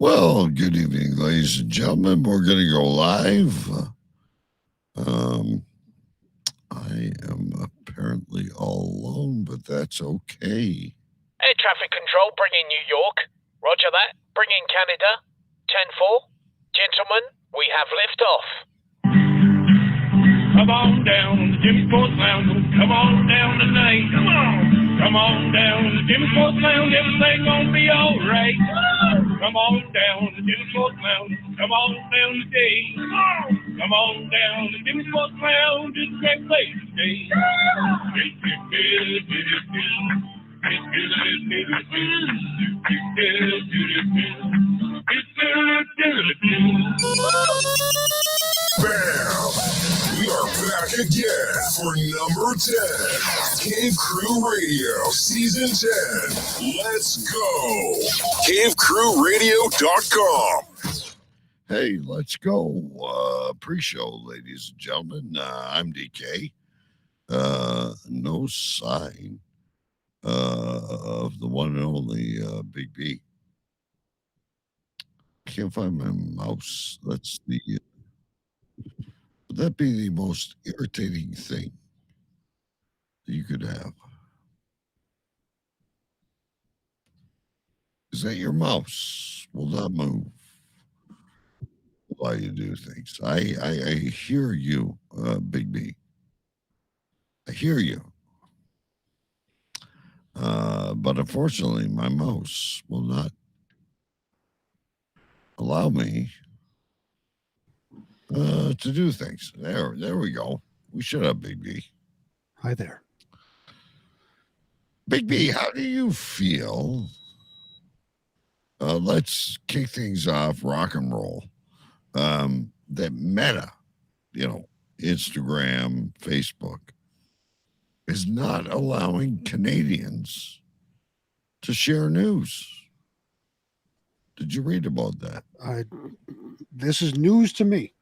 Well, good evening, ladies and gentlemen. We're going to go live. Um, I am apparently all alone, but that's okay. Air traffic control, bring in New York. Roger that. Bring in Canada. 10-4. Gentlemen, we have liftoff. Come on down to Jimmy Sports Lounge. Come on down tonight. Come on. Come on down to Jimmy Sports Lounge. Everything gonna be alright. Come on down to Jimmy Sports Lounge. Come on down today. Come on down to Jimmy Sports Lounge. It's a great place to stay. Bam! We are back again for number 10. Cave Crew Radio, Season 10. Let's go. CaveCrewRadio.com. Hey, let's go. Pre-show, ladies and gentlemen. I'm DK. No sign of the one and only Big B. Can't find my mouse. That's the... would that be the most irritating thing that you could have? Is that your mouse will not move while you do things? I hear you, Big B. I hear you. But unfortunately, my mouse will not allow me to do things. There we go. We should have Big B. Hi there. Big B, how do you feel? Let's kick things off, rock and roll. That Meta, Instagram, Facebook, is not allowing Canadians to share news. Did you read about that? This is news to me.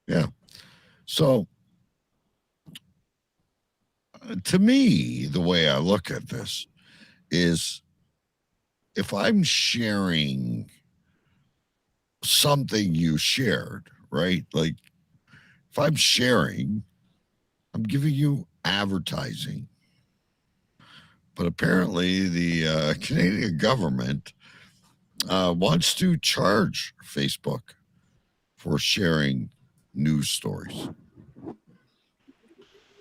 Yeah. So, to me, the way I look at this is if I'm sharing something you shared, right? Like if I'm sharing, I'm giving you advertising. But apparently the Canadian government wants to charge Facebook for sharing news stories.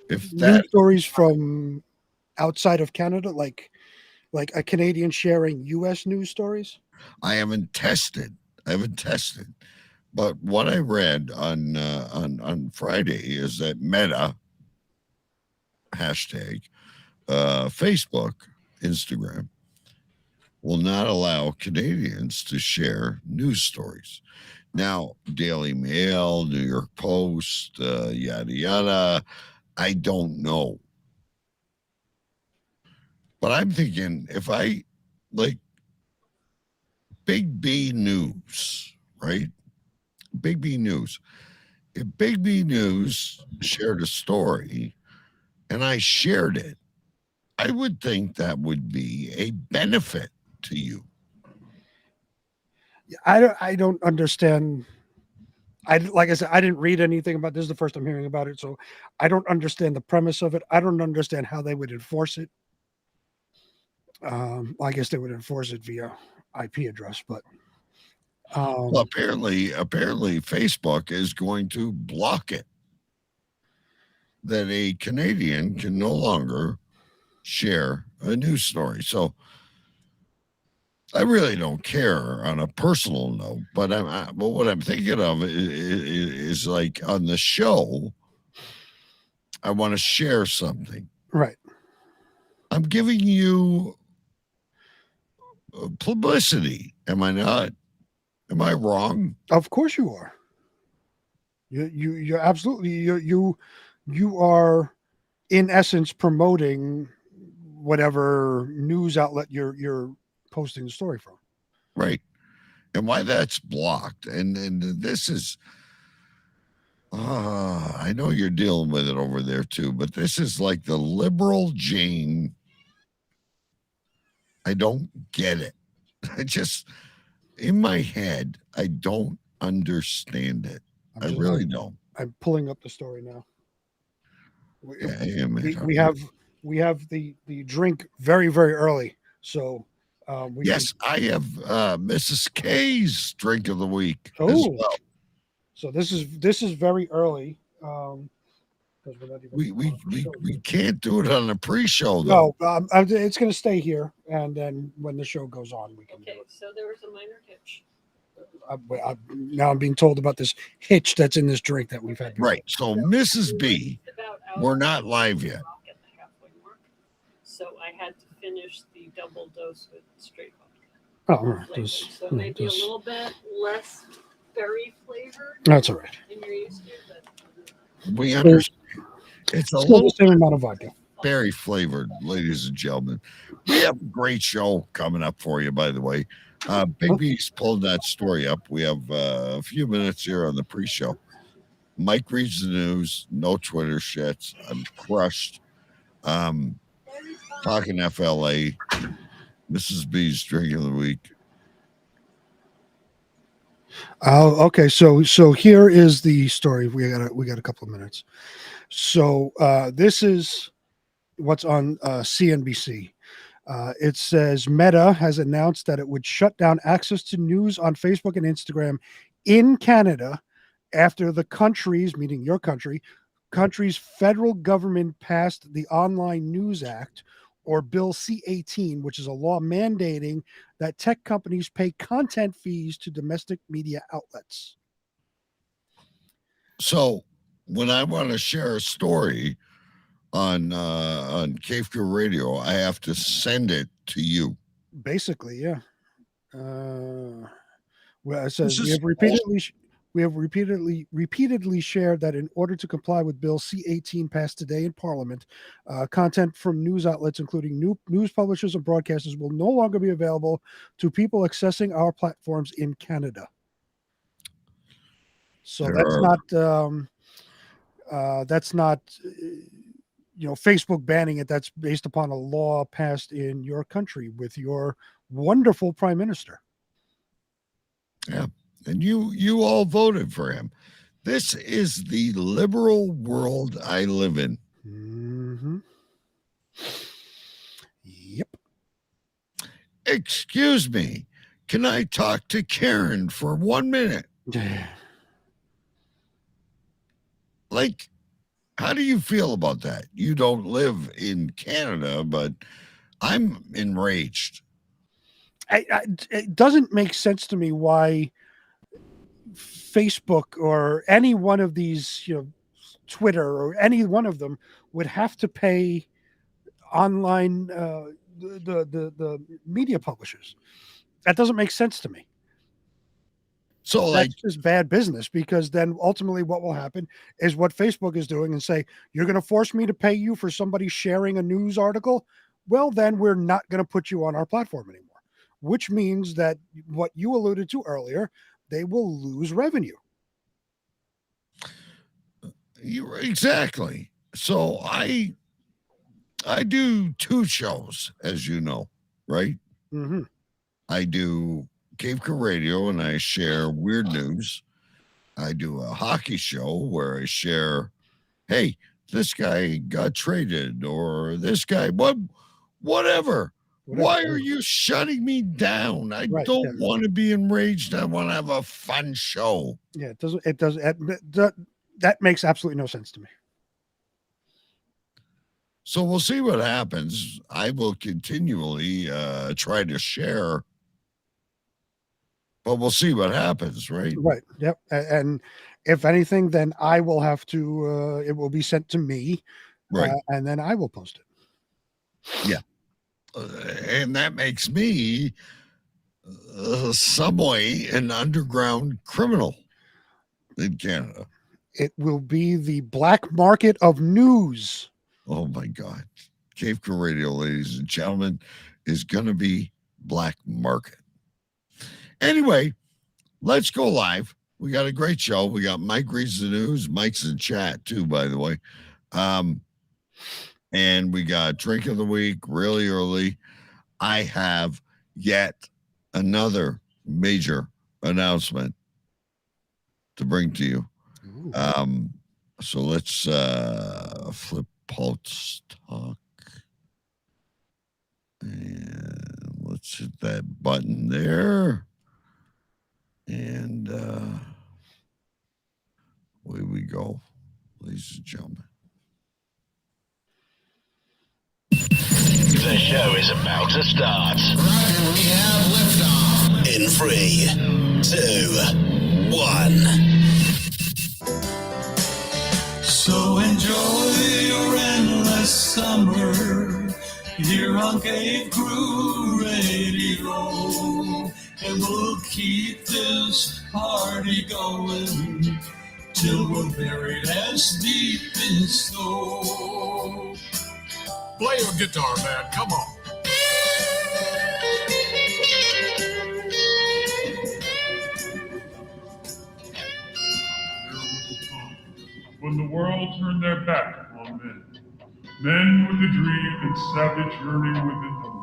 If that News stories from outside of Canada, like a Canadian sharing U.S. news stories. I haven't tested, but what I read on Friday is that Meta hashtag Facebook, Instagram will not allow Canadians to share news stories. Now, Daily Mail, New York Post, yada yada. I don't know. But I'm thinking if I like Big B News, right? Big B News. If Big B News shared a story and I shared it, I would think that would be a benefit to you. I don't understand. Like I said, I didn't read anything about this. Is the first I'm hearing about it, so I don't understand the premise of it. I don't understand how they would enforce it. I guess they would enforce it via IP address, but well, apparently Facebook is going to block it. That a Canadian can no longer share a news story. So I really don't care on a personal note, but but what I'm thinking of is like on the show, I want to share something. Right. I'm giving you publicity. Am I not? Am I wrong? Of course you are. You're absolutely you are in essence promoting whatever news outlet you're posting the story from. Right. And why that's blocked. And this is I know you're dealing with it over there too, but this is like the liberal Jane. I don't get it. in my head, I don't understand it. I I'm really don't. I'm pulling up the story now. We, Yeah, I am we, at we heart. have the drink very, very early. So we Yes, I have Mrs. K's drink of the week as oh, well. so this is very early. Because we're not even on the show We yet. can't do it on a pre-show though. No, it's going to stay here, and then when the show goes on, we can do Okay, it. so there was a minor hitch. Now I'm being told about this hitch that's in this drink that we've had. before. Right. So Mrs. B, About out we're of not the live yet. rock at the halfway mark. So I had to finish the double dose with straight vodka Oh, all right. flavor. So maybe a little bit less berry flavored That's all right. than you're used to, but We understand. It's a Still little the same amount of vodka. berry flavored, ladies and gentlemen. We have a great show coming up for you, by the way. Big B's pulled that story up. We have a few minutes here on the pre-show. Mike reads the news, no Twitter shits. I'm crushed. Talking FLA, Mrs. B's drink of the week. Oh, okay. So here is the story. We got a couple of minutes. So this is what's on CNBC. It says Meta has announced that it would shut down access to news on Facebook and Instagram in Canada after the country's, meaning your country's federal government passed the Online News Act, or Bill C-18, which is a law mandating that tech companies pay content fees to domestic media outlets. So when I want to share a story on Cave Crew Radio, I have to send it to you. Basically, yeah. Well, it says This is we have repeatedly shared that in order to comply with Bill C-18 passed today in Parliament, content from news outlets, including news publishers and broadcasters, will no longer be available to people accessing our platforms in Canada. So that's not Facebook banning it. That's based upon a law passed in your country with your wonderful prime minister. Yeah. And you all voted for him. This is the liberal world I live in. Mm-hmm. Yep. Excuse me. Can I talk to Karen for 1 minute? Like, how do you feel about that? You don't live in Canada, but I'm enraged. It doesn't make sense to me why Facebook or any one of these, Twitter or any one of them would have to pay online the media publishers. That doesn't make sense to me. So that's just bad business, because then ultimately what will happen is what Facebook is doing and say, you're going to force me to pay you for somebody sharing a news article. Well, then we're not going to put you on our platform anymore, which means that what you alluded to earlier, they will lose revenue. Exactly. So I do 2 shows, as you know, right? Mm-hmm. I do Cave Crew Radio, and I share weird news. I do a hockey show where I share, hey, this guy got traded, or this guy, whatever. Why are you shutting me down? I don't want to be enraged. I want to have a fun show. Yeah, that makes absolutely no sense to me. So we'll see what happens. I will continually try to share, but we'll see what happens, right? Right. Yep. And if anything, then I will have to, it will be sent to me. Right. And then I will post it. Yeah. And that makes me some way an underground criminal in Canada. It will be the black market of news. Oh my God. Cave Crew Radio, ladies and gentlemen, is going to be black market. Anyway, let's go live. We got a great show. We got Mike reads the news. Mike's in chat too, by the way. And we got drink of the week really early. I have yet another major announcement to bring to you. Ooh. So let's flip Pulse Talk. And let's hit that button there. And away we go, ladies and gentlemen. The show is about to start. We have liftoff. In 3, 2, 1. So enjoy your endless summer here on Cave Crew Radio, and we'll keep this party going till we're buried as deep in snow. Play your guitar, man. Come on. When the world turned their back upon men with a dream and savage yearning within them,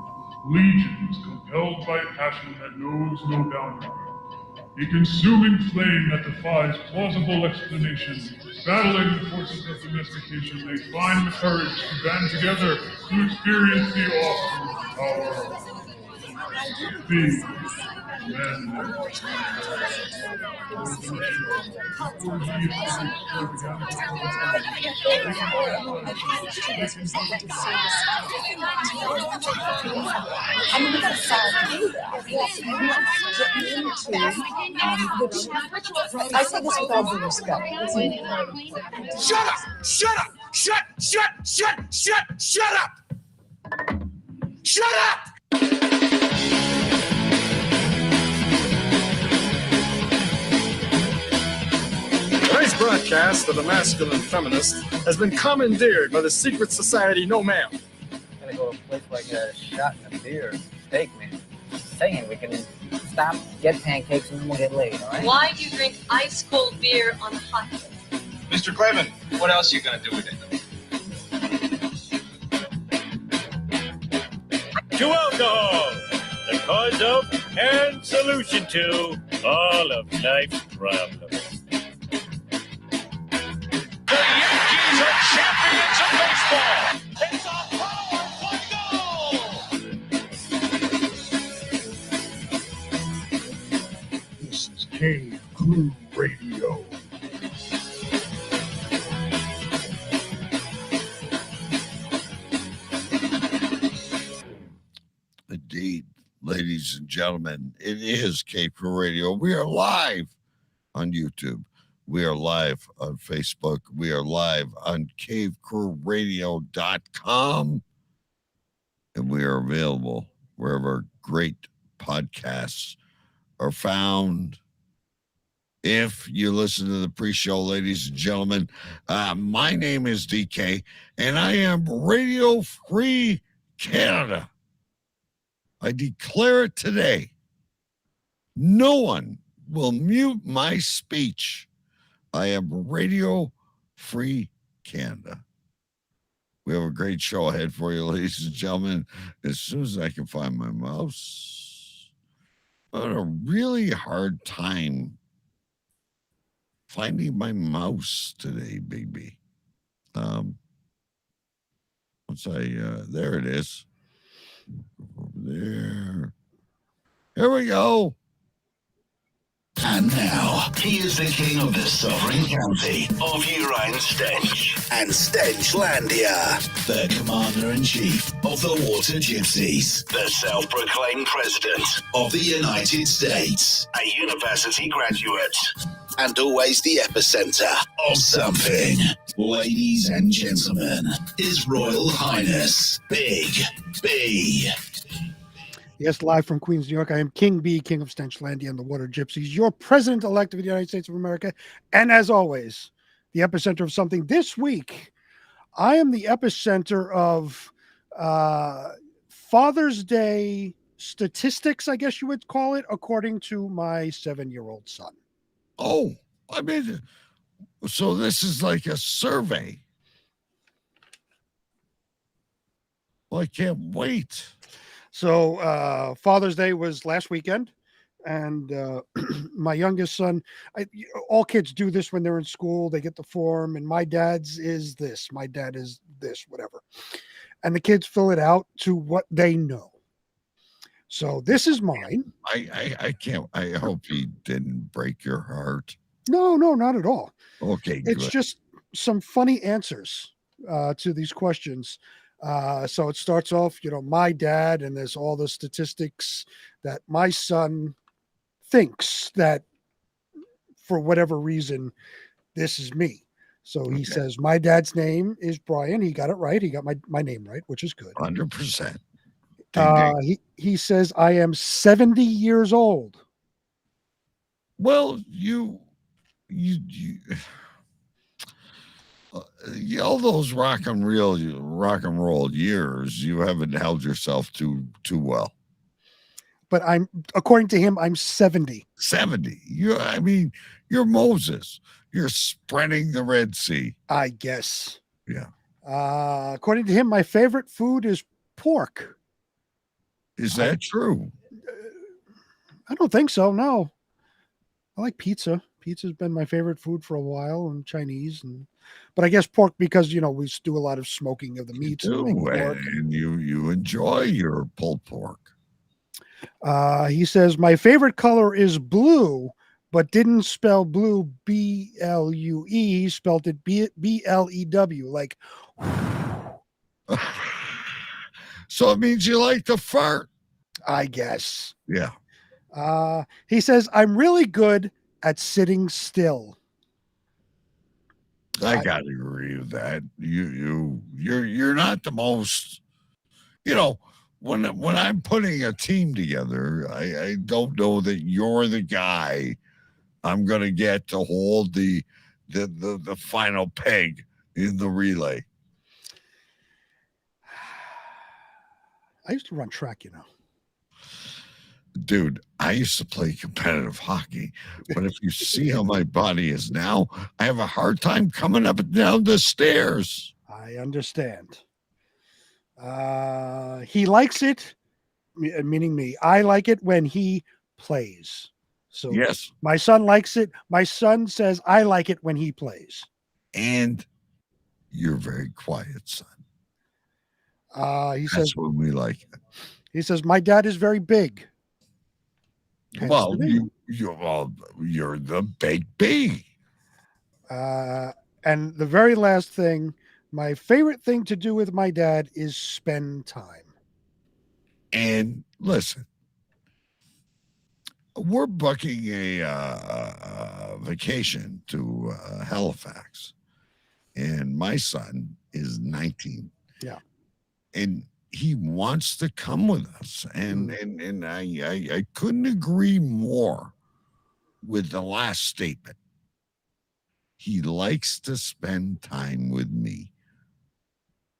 legions compelled by passion that knows no boundary, a consuming flame that defies plausible explanation, battling the forces of domestication, they find the courage to band together to experience the awesome power of being men. I say this with all due respect. Shut up! Shut up! Shut up! Shut up! Today's broadcast of the Masculine Feminist has been commandeered by the secret society No Ma'am. Gonna go to a place like a shot and a beer, steak, man. Saying we can stop, get pancakes, and then we'll get laid, all right? Why do you drink ice cold beer on a hot day? Mr. Clement, what else are you gonna do with it? To alcohol, the cause of and solution to all of life's problems. The Yankees are champions of baseball. It's a power goal. This is Cave Crew Radio. Indeed, ladies and gentlemen, it is Cave Crew Radio. We are live on YouTube. We are live on Facebook. We are live on cavecrewradio.com. And we are available wherever great podcasts are found. If you listen to the pre-show, ladies and gentlemen, my name is DK, and I am Radio Free Canada. I declare it today. No one will mute my speech. I am Radio Free Canada. We have a great show ahead for you, ladies and gentlemen. As soon as I can find my mouse, I had a really hard time finding my mouse today, baby. There it is. Over there. Here we go. And now, he is the king of the sovereign county of Urian Stench and Stenchlandia, the commander-in-chief of the Water Gypsies, the self-proclaimed president of the United States, a university graduate, and always the epicenter of something. Ladies and gentlemen, His Royal Highness Big B. Yes, live from Queens, New York. I am King B, King of Stenchlandia and the Water Gypsies, your president-elect of the United States of America. And as always, the epicenter of something. This week, I am the epicenter of Father's Day statistics, I guess you would call it, according to my 7-year-old son. Oh, I mean, so this is like a survey. Well, I can't wait. So Father's Day was last weekend. and my youngest son, all kids do this when they're in school. They get the form, and my dad's is this, my dad is this, whatever. And the kids fill it out to what they know. So this is mine. I can't. I hope he didn't break your heart. No, not at all. Okay, It's good. just some funny answers to these questions. So it starts off, my dad, and there's all the statistics that my son thinks that for whatever reason, this is me. So he says, my dad's name is Brian. He got it right. He got my name right, which is good. 100%. He says, I am 70 years old. Well, all those rock and roll years, you haven't held yourself too well. But according to him, I'm 70. 70. You're Moses. You're spreading the Red Sea. I guess. Yeah. According to him, my favorite food is pork. Is that true? I don't think so. No. I like pizza. Pizza's been my favorite food for a while, and Chinese, but I guess pork because we do a lot of smoking of the meats. And you enjoy your pulled pork. He says my favorite color is blue, but didn't spell blue BLUE. He spelled it BLEW. Like, so it means you like to fart, I guess. Yeah. He says I'm really good at sitting still. I gotta agree with that. You're not the most. When I'm putting a team together, I don't know that you're the guy I'm gonna get to hold the final peg in the relay. I used to run track, Dude, I used to play competitive hockey, but if you see how my body is now, I have a hard time coming up and down the stairs. I understand. He likes it, meaning me. I like it when he plays. So yes, my son likes it. My son says I like it when he plays. And you're very quiet, son. He That's says when we like it. He says my dad is very big. Well, you're the big B. And the very last thing, my favorite thing to do with my dad is spend time. And listen, we're booking a vacation to Halifax, and my son is 19. Yeah, and he wants to come with us, and I couldn't agree more with the last statement. He likes to spend time with me.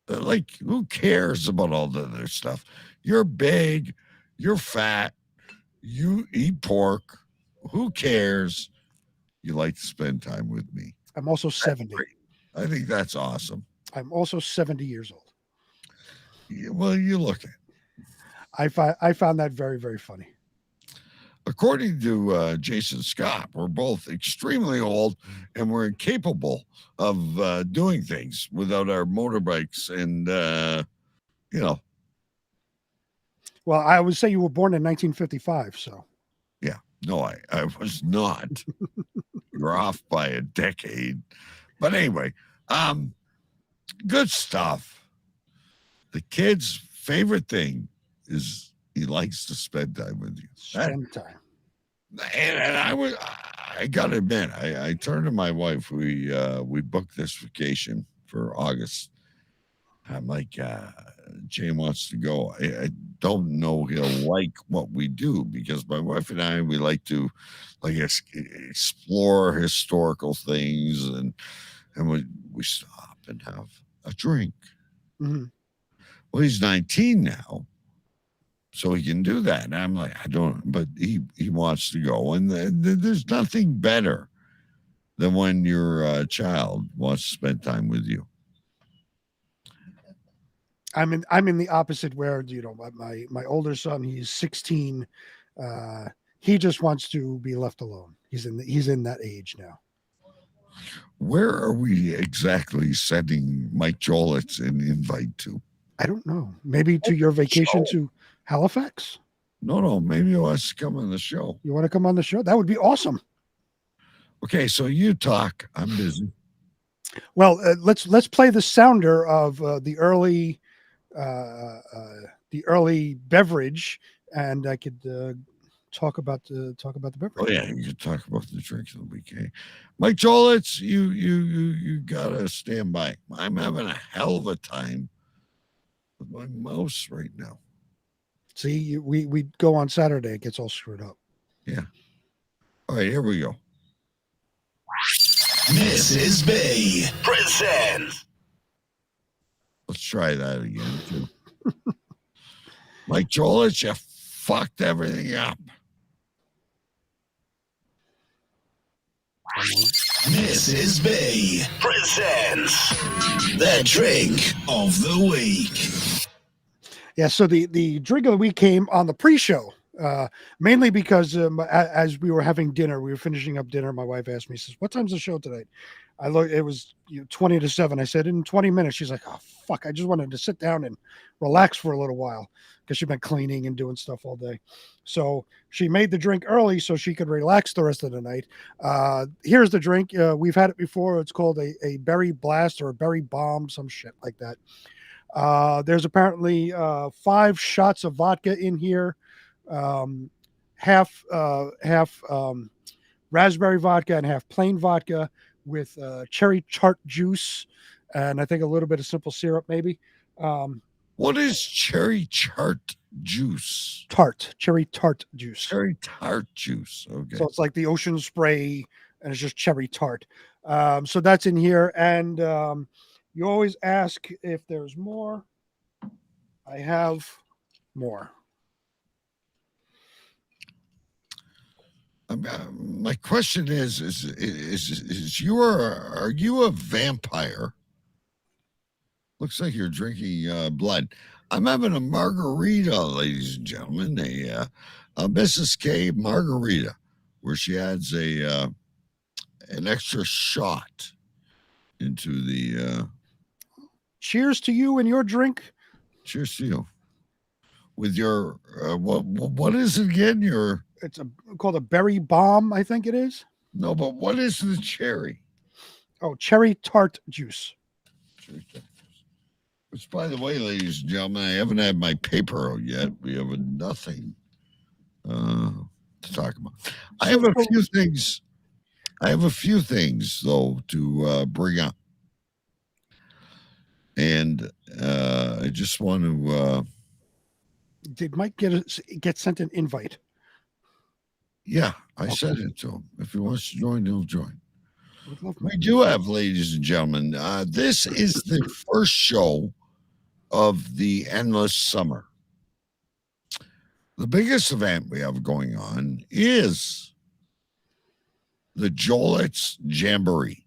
Like, who cares about all the other stuff? You're big, you're fat, you eat pork. Who cares? You like to spend time with me. I'm also 70. I think that's awesome. I'm also 70 years old. Well, you look at. I found that very, very funny. According to Jason Scott, we're both extremely old and we're incapable of doing things without our motorbikes and, Well, I would say you were born in 1955, so. Yeah, no, I was not. You're off by a decade. But anyway, good stuff. The kid's favorite thing is he likes to spend time with you. Spend time. And I gotta admit, I turned to my wife. We booked this vacation for August. I'm like, Jay wants to go. I don't know he'll like what we do because my wife and I, we like to explore historical things and we stop and have a drink. Mm-hmm. Well, he's 19 now, so he can do that. And I'm like, I don't, but he wants to go. And there's nothing better than when your child wants to spend time with you. I'm in the opposite where, my older son, he's 16. He just wants to be left alone. He's in that age now. Where are we exactly sending Mike Jolitz an invite to? I don't know. Maybe to your vacation to Halifax? No. Maybe he wants to come on the show. You want to come on the show? That would be awesome. Okay, so you talk. I'm busy. Well, let's play the sounder of the early beverage, and I could talk about the beverage. Oh yeah, you could talk about the drinks of the week. Eh? Mike Jolitz, you gotta stand by. I'm having a hell of a time with my mouse right now. See, we go on Saturday, it gets all screwed up. Yeah. All right, here we go. Mrs. B presents. Let's try that again too. Mike Jolitz, you fucked everything up. Mrs. B presents the drink of the week. Yeah, so the drink of the week came on the pre-show, mainly because as we were having dinner, we were finishing up dinner. My wife asked me, says, "What time's the show tonight?" I looked; it was 20 to 7. I said, "In 20 minutes." She's like, "Oh fuck! I just wanted to sit down and relax for a little while because she'd been cleaning and doing stuff all day." So she made the drink early so she could relax the rest of the night. Here's the drink. We've had it before. It's called a berry blast or a berry bomb, some shit like that. There's apparently 5 shots of vodka in here, half raspberry vodka and half plain vodka with cherry tart juice and I think a little bit of simple syrup maybe. What is cherry tart juice? Cherry tart juice. Cherry tart juice. Okay. So it's like the ocean spray and it's just cherry tart. So that's in here. And you always ask if there's more. I have more. My question is are you a vampire? Looks like you're drinking blood. I'm having a margarita, ladies and gentlemen, a Mrs. K margarita, where she adds an extra shot into the. Cheers to you and your drink. Cheers to you. With your what is it again? It's called a berry bomb, I think it is. No, but what is the cherry? Oh, cherry tart juice. Which, by the way, ladies and gentlemen, I haven't had my paper out yet. We have nothing to talk about. I have a few things. Though to bring up, and I just want to. Did Mike get sent an invite? Yeah, I said it to him. If he wants to join, he'll join. We do have, ladies and gentlemen, this is the first show of the Endless Summer. The biggest event we have going on is the Jolitz Jamboree.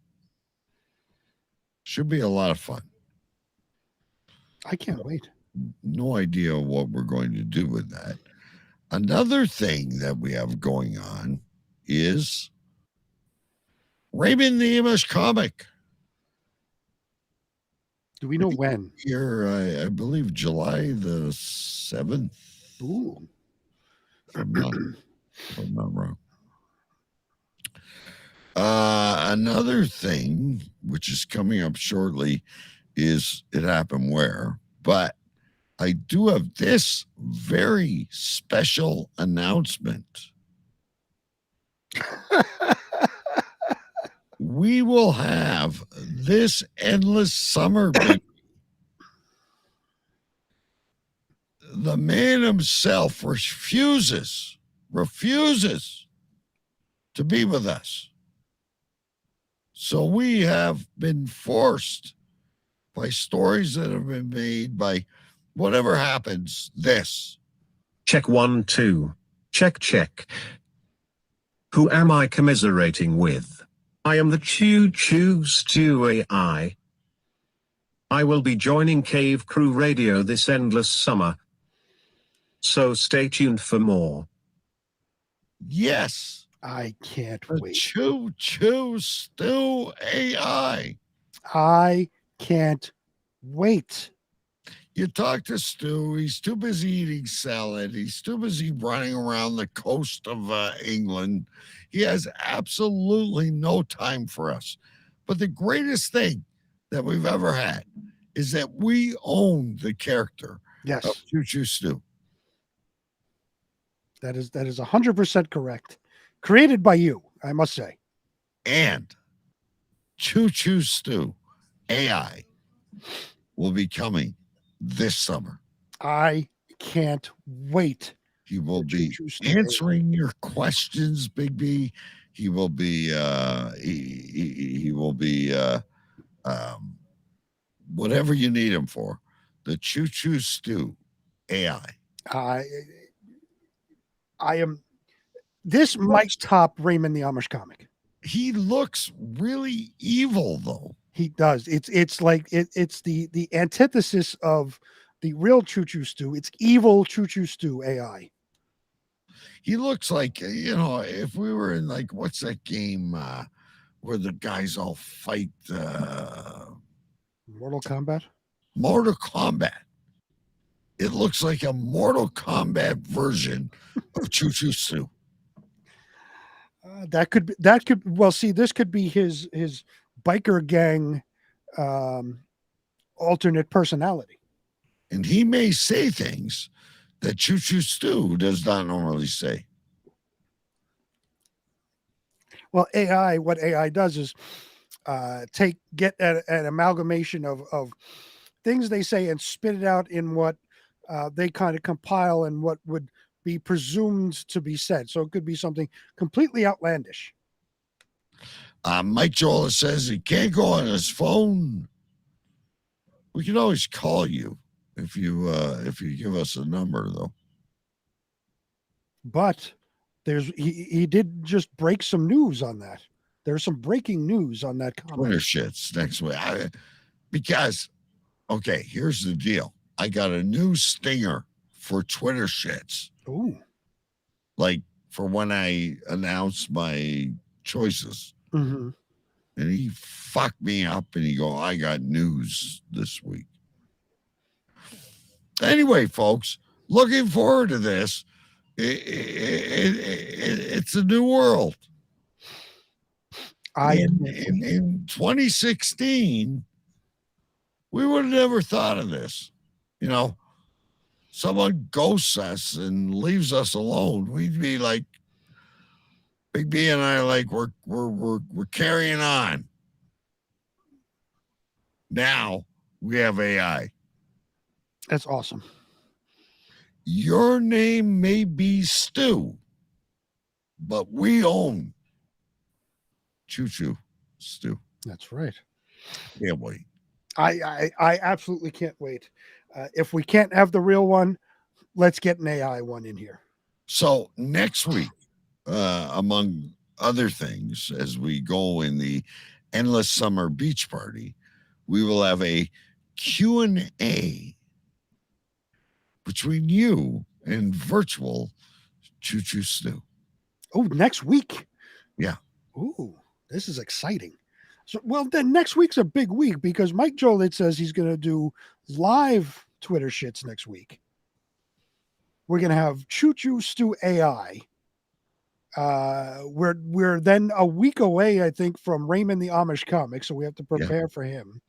Should be a lot of fun. I can't wait. No idea what we're going to do with that. Another thing that we have going on is Raymond the Image comic. Do we know when? Here, I believe July the 7th. Ooh. If I'm not wrong. Another thing, which is coming up shortly, is It Happened Where, but I do have this very special announcement. We will have this Endless Summer. The man himself refuses to be with us. So we have been forced by stories that have been made, by whatever happens, this. Check 1 2. Check. Who am I commiserating with? I am the Choo Stew AI. I will be joining Cave Crew Radio this endless summer. So stay tuned for more. Yes. I can't The wait. Choo Choo Stew AI. I can't wait. You talk to Stu, he's too busy eating salad. He's too busy running around the coast of England. He has absolutely no time for us. But the greatest thing that we've ever had is that we own the character Yes, of Choo Choo Stew. that is 100% correct. Created by you, I must say. And Choo Choo Stew AI will be coming this summer. I can't wait. He will for be Choo Choo Stew AI. answering your questions, Big B. He will be he will be whatever you need him for. The Choo Choo Stew AI. I am. This might top Raymond the Amish comic. He looks really evil though. He does. It's like it's the antithesis of the real Choo Choo Stew. It's evil Choo Choo Stew AI. He looks like, if we were in like, what's that game where the guys all fight? Mortal Kombat? Mortal Kombat. It looks like a Mortal Kombat version of Choo Choo Stew. That could well, see, this could be his biker gang alternate personality. And he may say things that Choo Choo Stew does not normally say. Well, what AI does is get an amalgamation of things they say and spit it out in what they kind of compile and what would be presumed to be said. So it could be something completely outlandish. Mike Jola says he can't go on his phone. We can always call you if you give us a number, though. But he did just break some news on that. There's some breaking news on that comment. Twitter shits next week. Because, okay, here's the deal. I got a new stinger for Twitter shits. Ooh. Like for when I announced my choices. Mm-hmm. And he fucked me up and he go, I got news this week. Anyway, folks, looking forward to this. It's a new world. In 2016, we would have never thought of this. Someone ghosts us and leaves us alone. We'd be like, Big B and I are like, we're carrying on. Now we have AI. That's awesome. Your name may be Stu, but we own Choo Choo Stew. That's right. Can't wait. I absolutely can't wait. If we can't have the real one, let's get an AI one in here. So next week, among other things, as we go in the Endless Summer Beach Party, we will have a Q&A between you and virtual Choo Choo Stew. Oh, next week? Yeah. Ooh, this is exciting. So, well, then next week's a big week because Mike Jolit says he's going to do live Twitter shits next week. We're going to have Choo Choo Stew AI. We're then a week away, I think, from Raymond the Amish comic, so we have to prepare for him.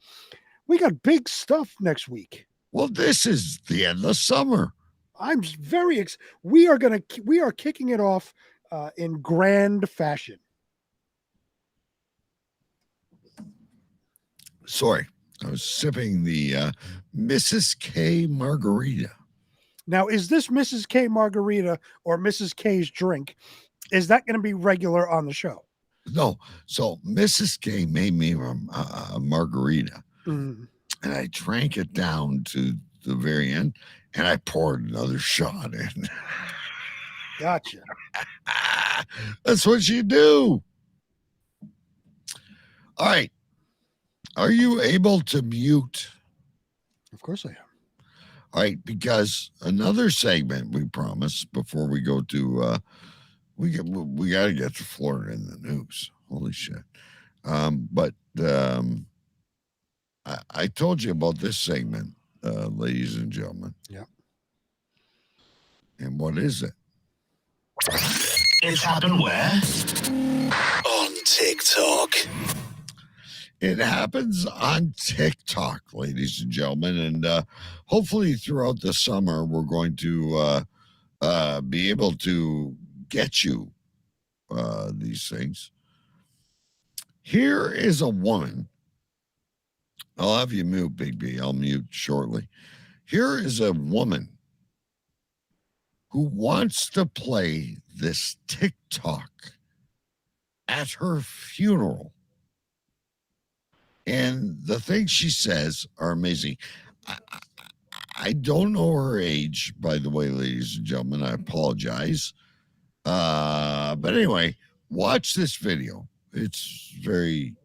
We got big stuff next week. Well, this is the end of summer. I'm very we are kicking it off in grand fashion. Sorry, I was sipping the Mrs. K margarita. Now, is this Mrs. K margarita or Mrs. K's drink? Is that going to be regular on the show? No. So Mrs. K made me a margarita, and I drank it down to the very end, and I poured another shot in. Gotcha. That's what you do. All right. Are you able to mute? Of course I am. All right, because another segment we promised before we go to we got to get to Florida in the news. Holy shit! But I told you about this segment, ladies and gentlemen. Yeah. And what is it? It's happened where? On TikTok. It happens on TikTok, ladies and gentlemen, and hopefully throughout the summer we're going to be able to get you these things. Here is a woman. I'll have you mute, Big B. I'll mute shortly. Here is a woman who wants to play this TikTok at her funeral. And the things she says are amazing. I don't know her age, by the way, ladies and gentlemen. I apologize. But anyway, watch this video. It's very,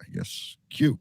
I guess, cute.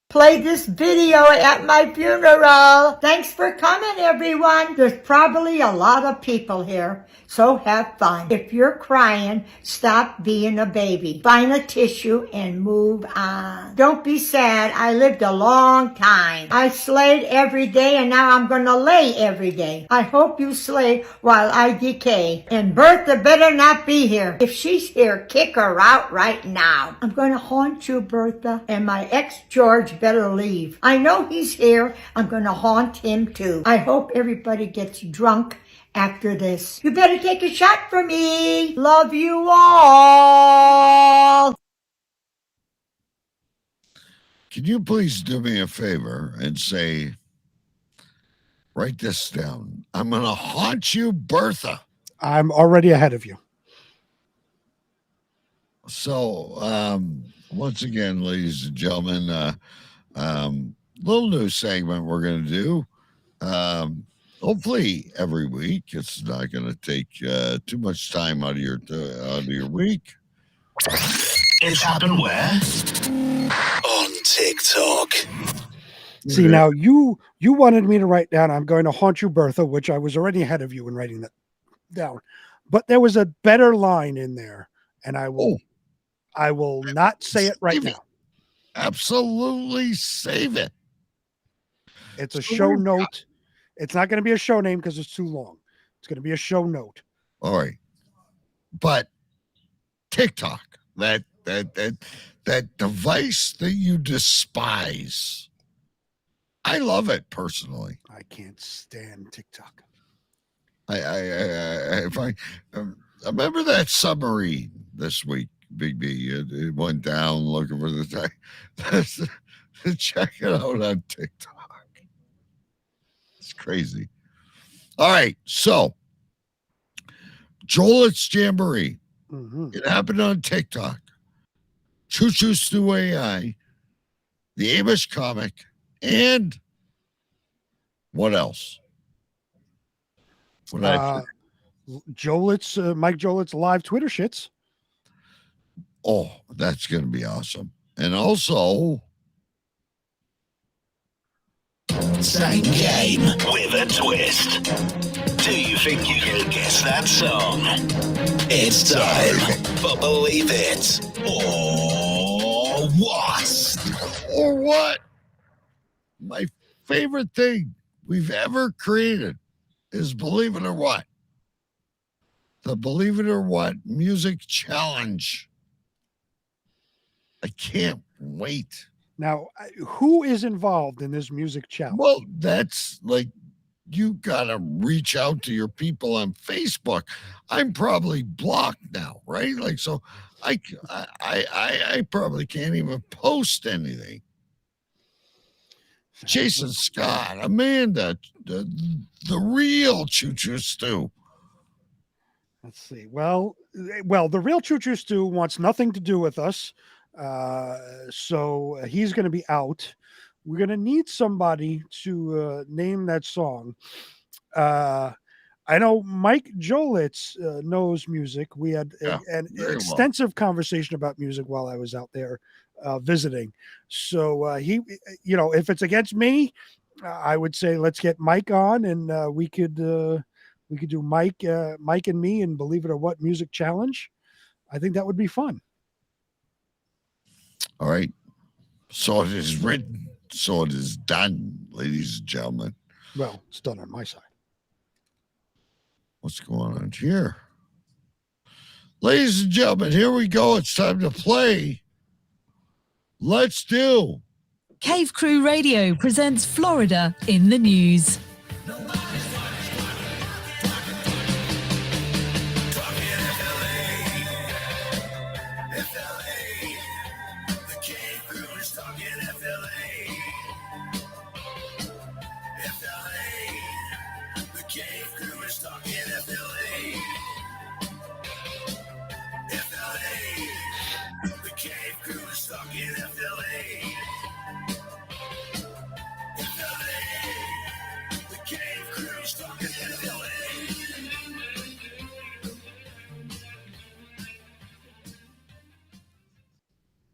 Play this video at my funeral. Thanks for coming, everyone. There's probably a lot of people here, so have fun. If you're crying, stop being a baby. Find a tissue and move on. Don't be sad. I lived a long time. I slayed every day, and now I'm gonna lay every day. I hope you slay while I decay. And Bertha better not be here. If she's here, kick her out right now. I'm gonna haunt you, Bertha, and my ex George better leave. I know he's here. I'm gonna haunt him too. I hope everybody gets drunk after this. You better take a shot for me. Love you all. Can you please do me a favor and say, write this down. I'm gonna haunt you, Bertha. I'm already ahead of you. So once again, ladies and gentlemen, little new segment we're going to do. Hopefully every week. It's not going to take too much time out of your week. It's happened where? On TikTok. See, now you wanted me to write down, I'm going to haunt you, Bertha, which I was already ahead of you in writing that down. But there was a better line in there, and I will not say it right now. Absolutely save it. It's a show note. It's not going to be a show name because it's too long. It's going to be a show note. All right. But TikTok, that device that you despise. I love it personally. I can't stand TikTok. I remember that submarine this week, Big B. It went down looking for the time. Check it out on TikTok. It's crazy. All right, so Jolet's Jamboree. Mm-hmm. It happened on TikTok. Choo Choo Stew AI, the Amish comic, and what else? Jolet's Mike Jolet's live Twitter shits. Oh, that's going to be awesome. And also, Same game with a twist. Do you think you can guess that song? It's time for Believe It or What? Or what? My favorite thing we've ever created is Believe It or What. The Believe It or What music challenge. I can't wait. Now, who is involved in this music challenge? Well, that's like, you got to reach out to your people on Facebook. I'm probably blocked now, right? Like, so I probably can't even post anything. Jason Scott, Amanda, the real Choo Choo Stew. Let's see. Well, the real Choo Choo Stew wants nothing to do with us. So he's going to be out. We're going to need somebody to name that song. I know Mike Jolitz knows music. We had an extensive conversation about music while I was out there visiting. So he, if it's against me, I would say let's get Mike on, and we could do Mike and me and Believe It or What music challenge. I think that would be fun. All right. So it is written. So it is done, ladies and gentlemen. Well, it's done on my side. What's going on here? Ladies and gentlemen, here we go. It's time to play. Let's do. Cave Crew Radio presents Florida in the News.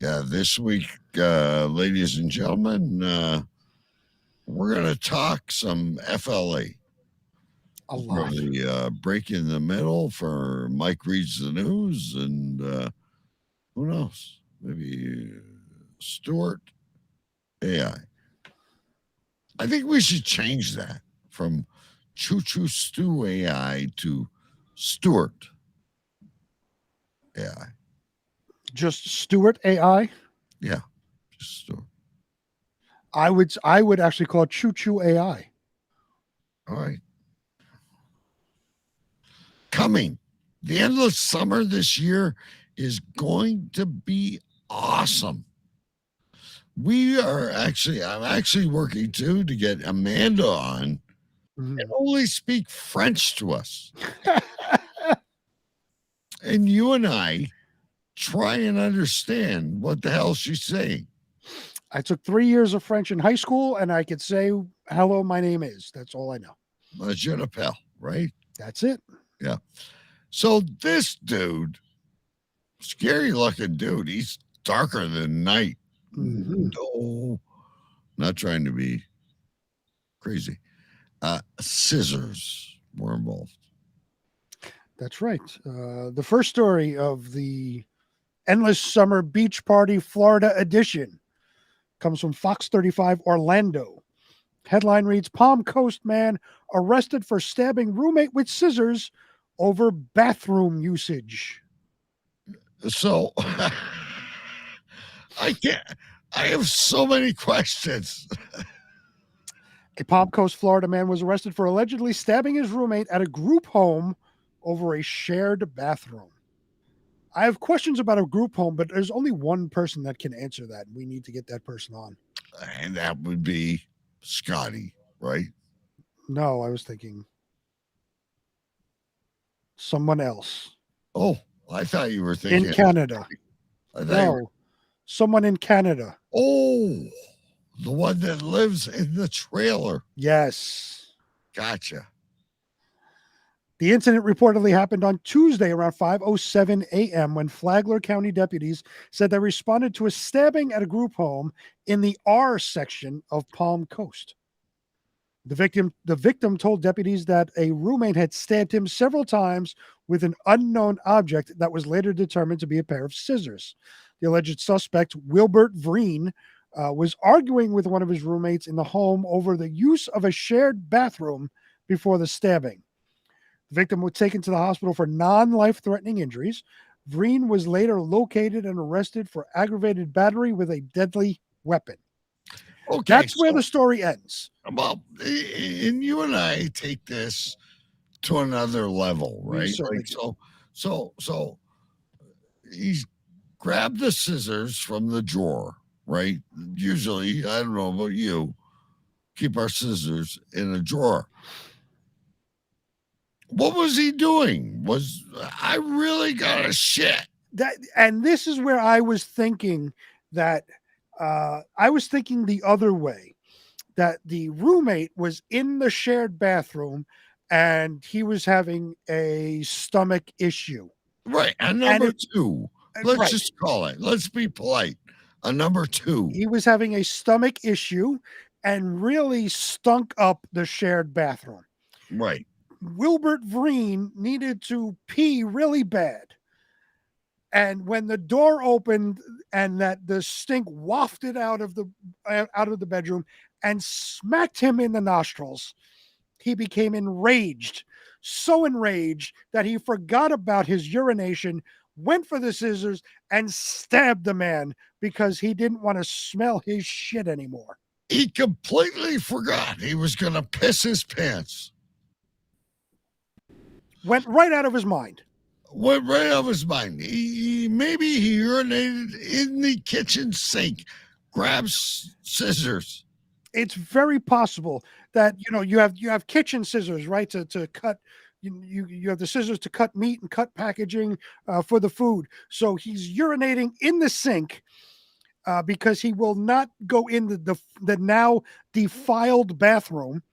Yeah, this week, ladies and gentlemen, we're going to talk some FLA. A lot. Really, break in the middle for Mike Reads the News, and who knows? Maybe Stuart AI. I think we should change that from Choo Choo Stew AI to Stuart AI. Just Stuart AI. Yeah, just Stuart. I would actually call it Choo Choo AI. All right. Coming. The endless summer this year is going to be awesome. I'm actually working too to get Amanda on and only speak French to us. And you and I try and understand what the hell she's saying. I took 3 years of French in high school, and I could say, hello, my name is. That's all I know. Je n'appelle, right? That's it. Yeah. So this dude, scary looking dude, he's darker than night. No, not trying to be crazy. Scissors were involved. That's right. The first story of the Endless Summer Beach Party Florida edition comes from Fox 35 Orlando. Headline reads, Palm Coast man arrested for stabbing roommate with scissors over bathroom usage. So I have so many questions. A Palm Coast, Florida man was arrested for allegedly stabbing his roommate at a group home over a shared bathroom. I have questions about a group home, but there's only one person that can answer that. We need to get that person on. And that would be Scotty, right? No, I was thinking someone else. Oh, I thought you were thinking in Canada. No, someone in Canada. Oh, the one that lives in the trailer. Yes. Gotcha. The incident reportedly happened on Tuesday around 5:07 a.m. when Flagler County deputies said they responded to a stabbing at a group home in the R section of Palm Coast. The victim told deputies that a roommate had stabbed him several times with an unknown object that was later determined to be a pair of scissors. The alleged suspect, Wilbert Vreen, was arguing with one of his roommates in the home over the use of a shared bathroom before the stabbing. The victim was taken to the hospital for non-life-threatening injuries. Vreen was later located and arrested for aggravated battery with a deadly weapon. Okay, that's where the story ends. Well, and you and I take this to another level, right? Like so he's grabbed the scissors from the drawer, right? Usually, I don't know about you, keep our scissors in a drawer. What was he doing? I really got a shit. And this is where I was thinking that I was thinking the other way, that the roommate was in the shared bathroom and he was having a stomach issue. Right. And number two, let's just call it, let's be polite. A number two. He was having a stomach issue and really stunk up the shared bathroom. Right. Wilbert Vreen needed to pee really bad. And when the door opened and that the stink wafted out of the bedroom and smacked him in the nostrils, he became enraged, so enraged that he forgot about his urination, went for the scissors, and stabbed the man because he didn't want to smell his shit anymore. He completely forgot he was going to piss his pants. Went right out of his mind. Went right out of his mind. Maybe he urinated in the kitchen sink, grabs scissors. It's very possible that you have kitchen scissors, right? To cut. You have the scissors to cut meat and cut packaging for the food. So he's urinating in the sink because he will not go in the now defiled bathroom.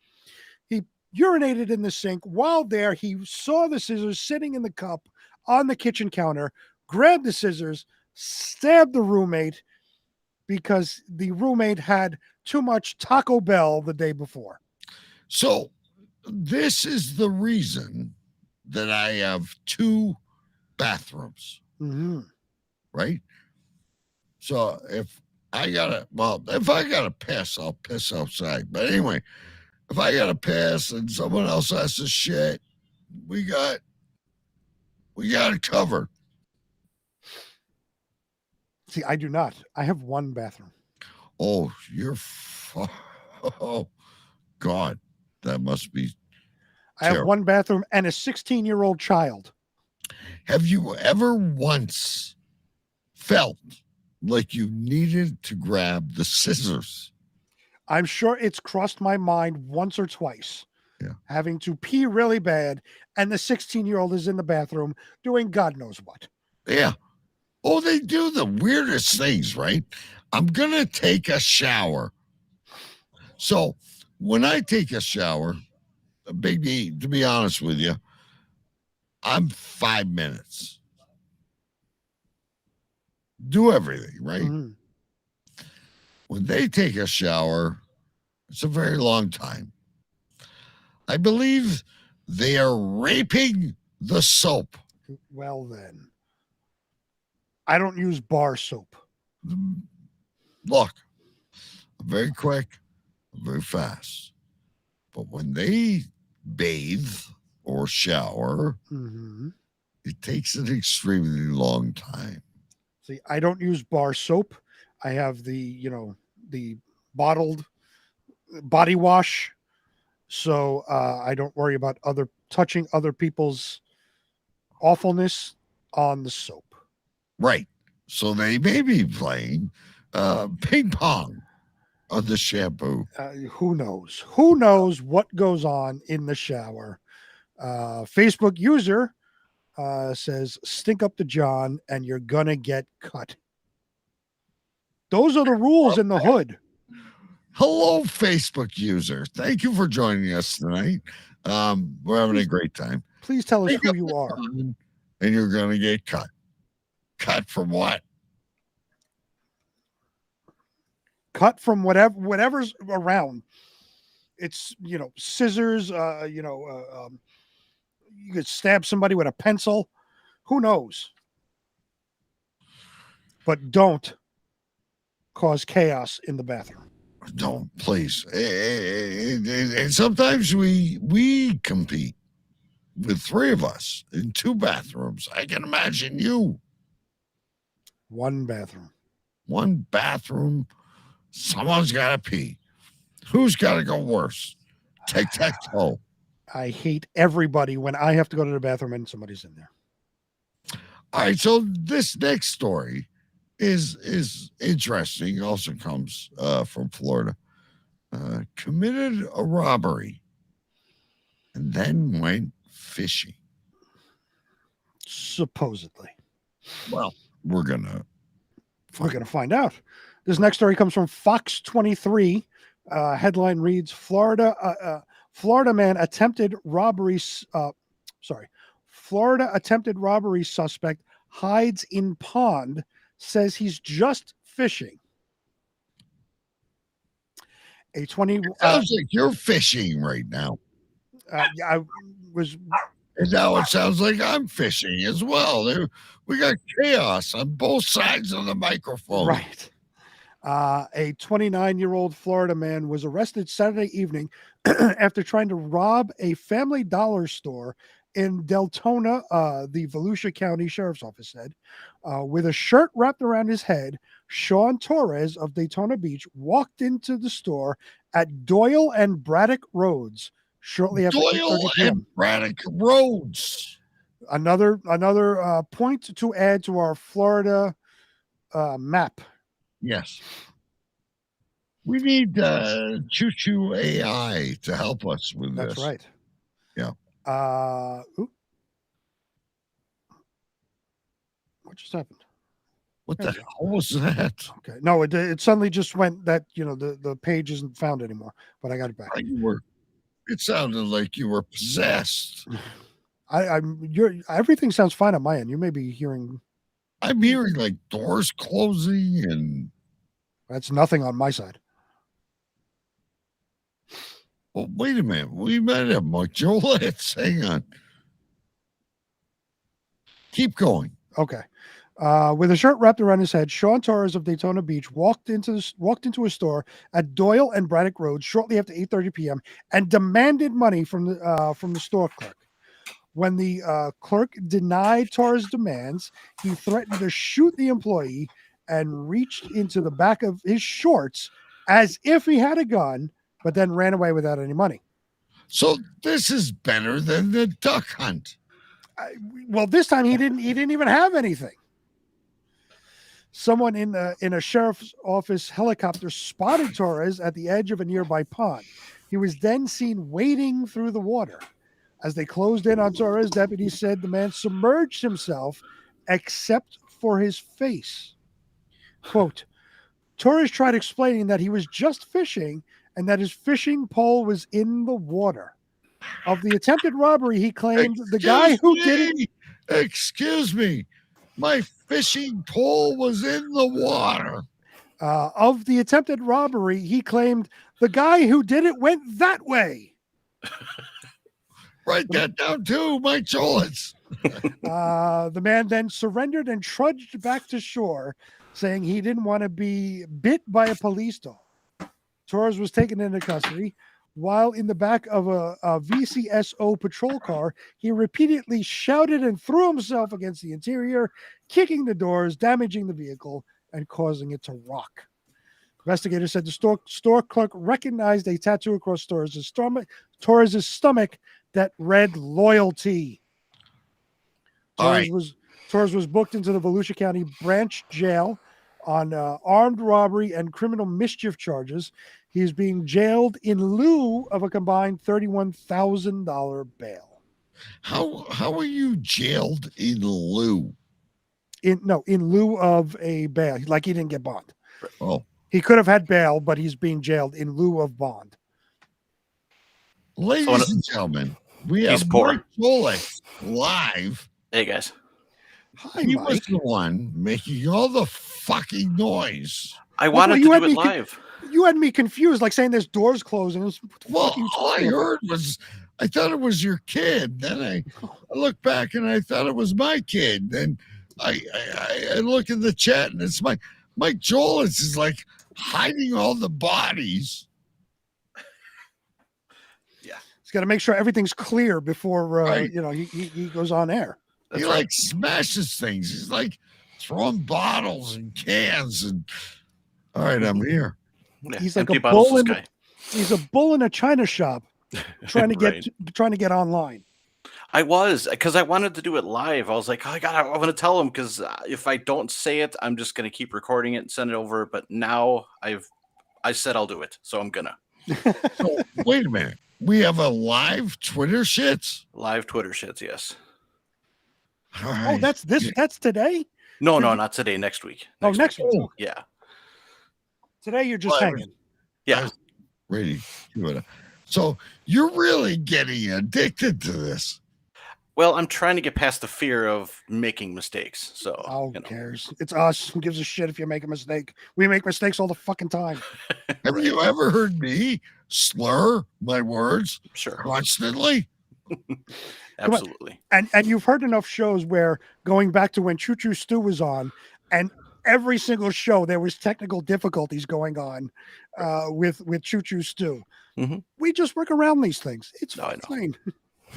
He urinated in the sink. While there, he saw the scissors sitting in the cup on the kitchen counter, grabbed the scissors, stabbed the roommate because the roommate had too much Taco Bell the day before. So this is the reason that I have 2 bathrooms, right? So if I gotta piss, I'll piss outside. But anyway, if I gotta piss and someone else has to shit, we got it covered. See, I do not. I have 1 bathroom. Oh, oh, God, that must be I have 1 bathroom and a 16-year-old child. Have you ever once felt like you needed to grab the scissors? I'm sure it's crossed my mind once or twice. Yeah. Having to pee really bad, and the 16-year-old is in the bathroom doing God knows what. Yeah. Oh, they do the weirdest things, right? I'm going to take a shower. So when I take a shower, Big D, to be honest with you, I'm 5 minutes. Do everything, right? Mm-hmm. When they take a shower, it's a very long time. I believe they are raping the soap. Well, then. I don't use bar soap. Look, I'm very quick, I'm very fast. But when they bathe or shower, it takes an extremely long time. See, I don't use bar soap. I have the bottled body wash. So I don't worry about touching other people's awfulness on the soap. Right. So they may be playing ping pong on the shampoo. Who knows? Who knows what goes on in the shower? Facebook user says, stink up to John and you're going to get cut. Those are the rules in the hood. Hello, Facebook user. Thank you for joining us tonight. We're having a great time. Please tell us who you are. And you're going to get cut. Cut from what? Cut from whatever's around. It's, scissors, you could stab somebody with a pencil. Who knows? But don't cause chaos in the bathroom. Don't, please. And sometimes we compete with 3 of us in 2 bathrooms. I can imagine you. 1 bathroom. 1 bathroom. Someone's got to pee. Who's got to go worse? Tic-tac-toe. I hate everybody when I have to go to the bathroom and somebody's in there. All right, so this next story is interesting. Also comes from Florida. Committed a robbery and then went fishing. Supposedly. Well, we're gonna find out. This next story comes from Fox 23. Headline reads: Florida man attempted robbery. Florida attempted robbery suspect hides in pond. Says he's just fishing. A 20. Sounds like you're fishing right now. I was. And now it sounds like I'm fishing as well. We got chaos on both sides of the microphone. Right. A 29-year-old Florida man was arrested Saturday evening after trying to rob a Family Dollar store in Deltona, the Volusia County Sheriff's Office said. With a shirt wrapped around his head, Sean Torres of Daytona Beach walked into the store at Doyle and Braddock Roads shortly after 8:30 p.m. and Braddock Roads. Another point to add to our Florida map. Yes. We need Choo Choo AI to help us with this. That's right. Yeah. What just happened? What the hell was that? Okay. No, it suddenly just went that, the page isn't found anymore, but I got it back. It sounded like you were possessed. Everything sounds fine on my end. You may be hearing. I'm hearing like doors closing, and that's nothing on my side. Well, wait a minute. We might have Mike Jolitz. Hang on. Keep going. Okay. With a shirt wrapped around his head, Sean Torres of Daytona Beach walked into a store at Doyle and Braddock Road shortly after 8:30 p.m. and demanded money from the store clerk. When the clerk denied Torres' demands, he threatened to shoot the employee and reached into the back of his shorts as if he had a gun, but then ran away without any money. So this is better than the duck hunt. Well, this time he didn't even have anything. Someone in a sheriff's office helicopter spotted Torres at the edge of a nearby pond. He was then seen wading through the water. As they closed in on Torres, deputies said the man submerged himself except for his face. Quote, Torres tried explaining that he was just fishing and that his fishing pole was in the water. Of the attempted robbery, he claimed the guy who did it. Excuse me. My fishing pole was in the water. Of the attempted robbery, he claimed the guy who did it went that way. Write that down too, Mike Jolitz. The man then surrendered and trudged back to shore, saying he didn't want to be bit by a police dog. Torres was taken into custody. While in the back of a VCSO patrol car, he repeatedly shouted and threw himself against the interior, kicking the doors, damaging the vehicle, and causing it to rock. Investigators said the store clerk recognized a tattoo across Torres' stomach that read "Loyalty." Torres was booked into the Volusia County Branch Jail on armed robbery and criminal mischief charges. He is being jailed in lieu of a combined $31,000 bail. How are you jailed in lieu? In lieu of a bail, like he didn't get bond. Oh, he could have had bail, but he's being jailed in lieu of bond. Ladies and gentlemen, we have Mike Jolitz live. Hey guys. Hi, he Mike. was the one making all the fucking noise. I wanted to do it live. You had me confused, like saying there's doors closing. Well, all I heard was, I thought it was your kid. Then I looked back and I thought it was my kid. Then I look in the chat and it's Mike Jolitz is like hiding all the bodies. Yeah, he's got to make sure everything's clear before he goes on air. He like smashes things. He's like throwing bottles and cans and. All right, I'm here. Yeah, he's like a bull he's a bull in a china shop trying to get online. I was, because I wanted to do it live. I was like, I want to tell him, because if I don't say it, I'm just going to keep recording it and send it over. But now I said I'll do it, so I'm gonna. So, wait a minute. We have a live Twitter shits? Live Twitter shits, yes. Right. Oh, that's today? No, next week. Next week. Yeah. Today you're just hanging. Yeah. Ready. So you're really getting addicted to this. Well, I'm trying to get past the fear of making mistakes. So Who cares? It's us. Who gives a shit if you make a mistake? We make mistakes all the fucking time. Have you ever heard me slur my words constantly? Absolutely. And you've heard enough shows where going back to when Choo Choo Stew was on, and every single show there was technical difficulties going on with Choo Choo Stew. Mhm. We just work around these things. It's fine.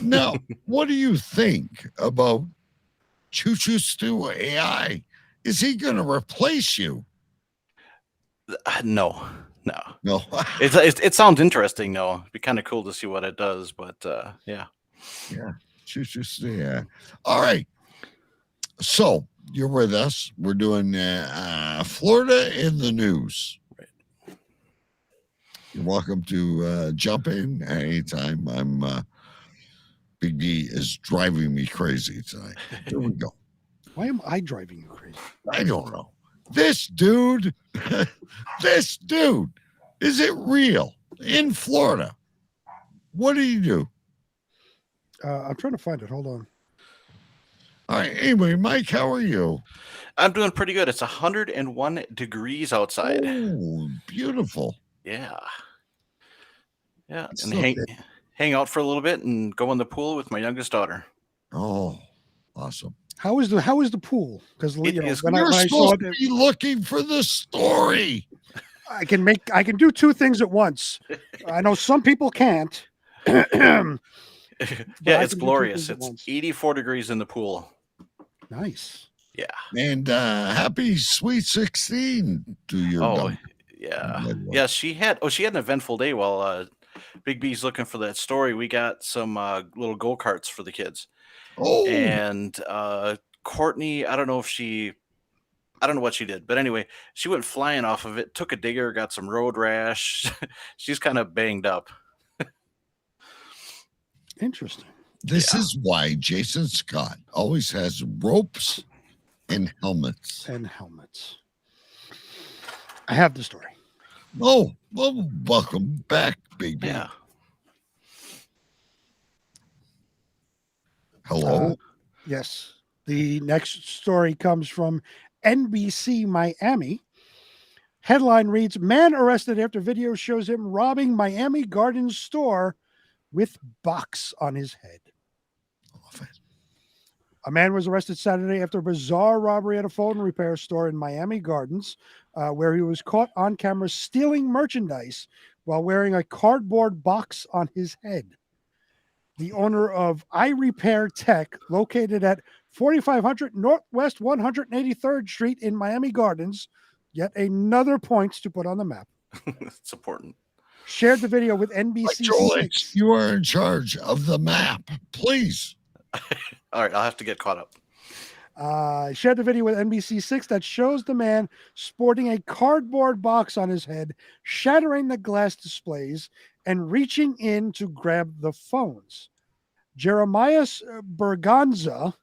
Now, what do you think about Choo Choo Stew AI? Is he going to replace you? No. No. It sounds interesting, though. It'd be kind of cool to see what it does, but yeah. Yeah. Choo Choo Stew. Yeah. All right. So you're with us. We're doing Florida in the news. Right. You're welcome to jump in at any time. Big D is driving me crazy tonight. Here we go. Why am I driving you crazy? I don't know. This dude, is it real in Florida? What do you do? I'm trying to find it. Hold on. All right. Anyway, Mike, how are you? I'm doing pretty good. It's 101 degrees outside. Oh, beautiful. Yeah. Yeah. It's And so hang out for a little bit and go in the pool with my youngest daughter. Oh, awesome. How is the pool? Because you know, when You're I saw supposed to it, be looking for the story. I can do two things at once. I know some people can't. Yeah, I it's can do two glorious. things at It's once. 84 degrees in the pool. Nice. Yeah. And happy sweet 16 to your daughter. Yeah. Yeah, she had an eventful day while Big B's looking for that story. We got some little go-karts for the kids. Oh. And Courtney, I don't know what she did, but anyway, she went flying off of it, took a digger, got some road rash. She's kind of banged up. Interesting. This is why Jason Scott always has ropes and helmets. I have the story. Oh, well, welcome back, Big B. Yeah. Hello. Yes. The next story comes from NBC Miami. Headline reads, "Man arrested after video shows him robbing Miami Gardens store with box on his head." A man was arrested Saturday after a bizarre robbery at a phone repair store in Miami Gardens, where he was caught on camera stealing merchandise while wearing a cardboard box on his head. The owner of iRepair Tech, located at 4500 Northwest 183rd Street in Miami Gardens, yet another point to put on the map, It's important. shared the video with NBC. Joel H, you are in charge of the map. Please. All right, I'll have to get caught up. Shared the video with NBC6 that shows the man sporting a cardboard box on his head, shattering the glass displays, and reaching in to grab the phones. Jeremiah Berganza,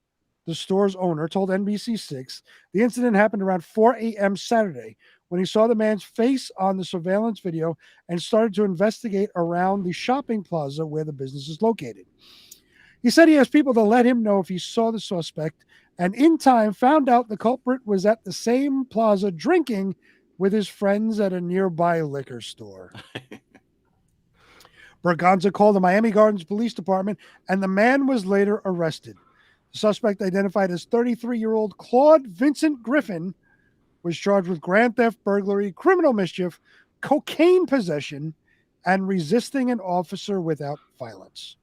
the store's owner, told NBC6 the incident happened around 4 a.m. Saturday when he saw the man's face on the surveillance video and started to investigate around the shopping plaza where the business is located. He said he asked people to let him know if he saw the suspect, and in time found out the culprit was at the same plaza drinking with his friends at a nearby liquor store. Berganza called the Miami Gardens Police Department, and the man was later arrested. The suspect, identified as 33-year-old Claude Vincent Griffin, was charged with grand theft, burglary, criminal mischief, cocaine possession, and resisting an officer without violence.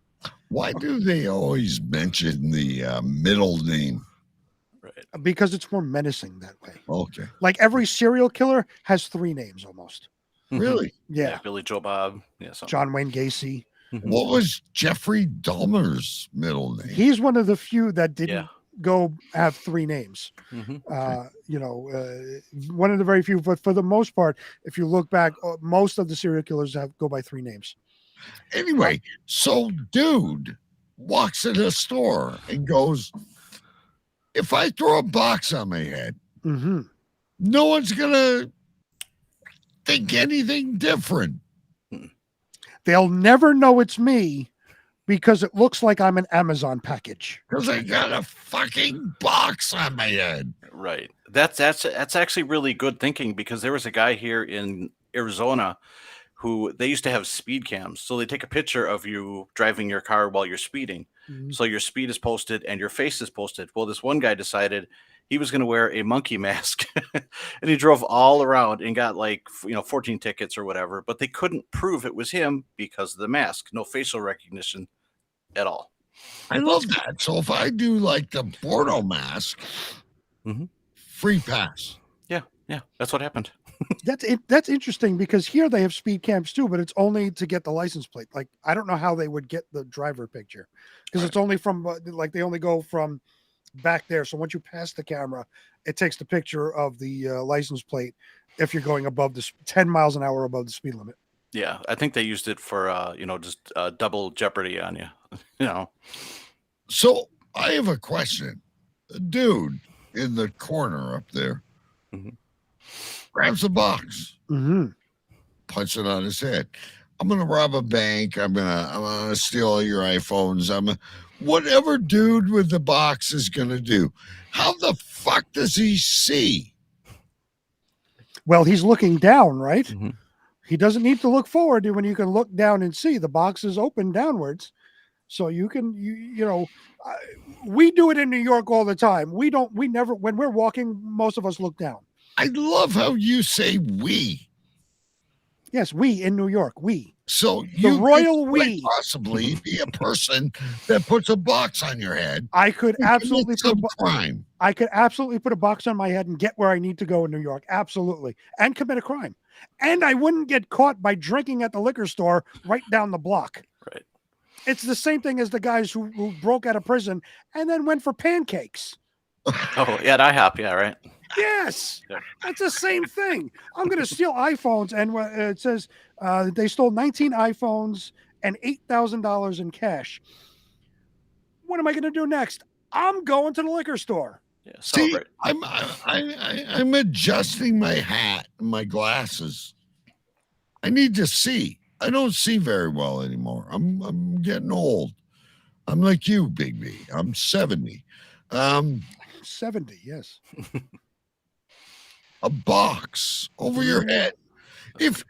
Why do they always mention the middle name? Because it's more menacing that way. Okay. Like every serial killer has 3 names almost. Really? Yeah. Billy Joe Bob. Yeah. Something. John Wayne Gacy. What was Jeffrey Dahmer's middle name? He's one of the few that didn't go have 3 names. Okay. One of the very few, but for the most part, if you look back, most of the serial killers go by 3 names. Anyway, so dude walks in a store and goes, if I throw a box on my head, no one's going to think anything different. They'll never know it's me, because it looks like I'm an Amazon package. Because I got a fucking box on my head. Right. That's actually really good thinking, because there was a guy here in Arizona who they used to have speed cams. So they take a picture of you driving your car while you're speeding. So your speed is posted and your face is posted. Well, this one guy decided he was going to wear a monkey mask and he drove all around and got 14 tickets or whatever, but they couldn't prove it was him because of the mask. No facial recognition at all. I love that. So if I do like the Bordeaux mask, free pass. Yeah, that's what happened. That's interesting, because here they have speed cams too, but it's only to get the license plate. Like, I don't know how they would get the driver picture, because it's only from they only go from back there. So once you pass the camera, it takes the picture of the license plate if you're going above the 10 miles an hour above the speed limit. Yeah, I think they used it for just double jeopardy on you. So I have a question. A dude in the corner up there grabs a box, puts it on his head. I'm gonna rob a bank. I'm gonna steal all your iPhones. Whatever dude with the box is gonna do. How the fuck does he see? Well, he's looking down, right? He doesn't need to look forward when you can look down and see the box is open downwards. So you can, we do it in New York all the time. We never, when we're walking, most of us look down. I love how you say we. Yes, we in New York, we. So the you royal could we possibly be a person that puts a box on your head. I could absolutely put crime. I could absolutely put a box on my head and get where I need to go in New York. Absolutely. And commit a crime. And I wouldn't get caught by drinking at the liquor store right down the block. Right. It's the same thing as the guys who broke out of prison and then went for pancakes. Oh, yeah, at IHOP. Yeah, right. Yes, that's the same thing. I'm going to steal iPhones, and it says they stole 19 iPhones and $8,000 in cash. What am I going to do next? I'm going to the liquor store. Yeah, see, I'm adjusting my hat and my glasses. I need to see. I don't see very well anymore. I'm getting old. I'm like you, Big B. I'm 70. 70, yes. A box over your head. If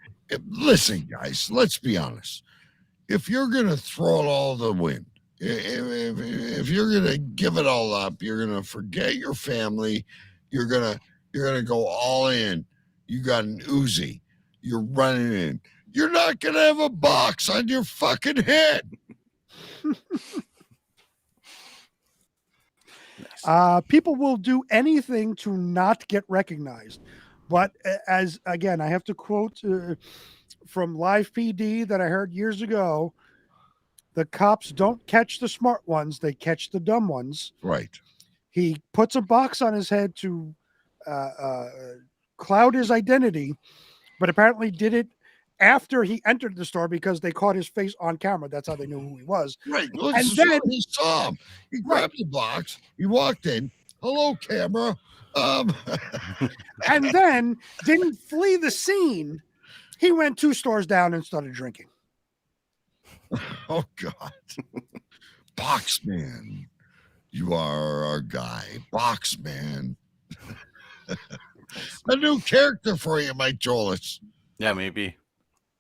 listen, guys, let's be honest. If you're gonna throw it all to the wind, if you're gonna give it all up, you're gonna forget your family. You're gonna go all in. You got an Uzi. You're running in. You're not gonna have a box on your fucking head. People will do anything to not get recognized. But as again, I have to quote from Live PD that I heard years ago, the cops don't catch the smart ones, they catch the dumb ones. Right. He puts a box on his head to cloud his identity, but apparently did it after he entered the store because they caught his face on camera. That's how they knew who he was. Right. And then he saw him. He grabbed the box. He walked in. Hello, camera. And then didn't flee the scene. He went 2 stores down and started drinking. Oh, God. Boxman. You are our guy. Boxman. A new character for you, Mike Jolis. Yeah, maybe.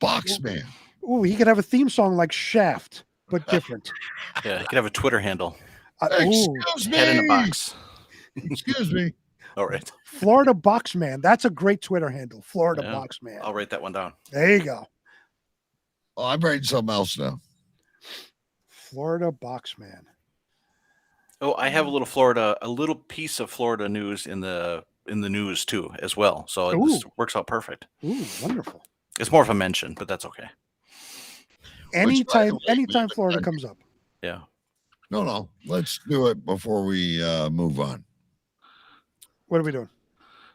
Boxman. Ooh, he could have a theme song like Shaft, but different. Yeah, he could have a Twitter handle. Excuse me. Head in a box. Excuse me. All right. Florida Boxman. That's a great Twitter handle. Florida Boxman. I'll write that one down. There you go. Oh, I'm writing something else now. Florida Boxman. Oh, I have a little piece of Florida news in the news too, as well. So it works out perfect. Ooh, wonderful. It's more of a mention, but that's okay. Anytime Florida comes up. Yeah. No. Let's do it before we move on. What are we doing?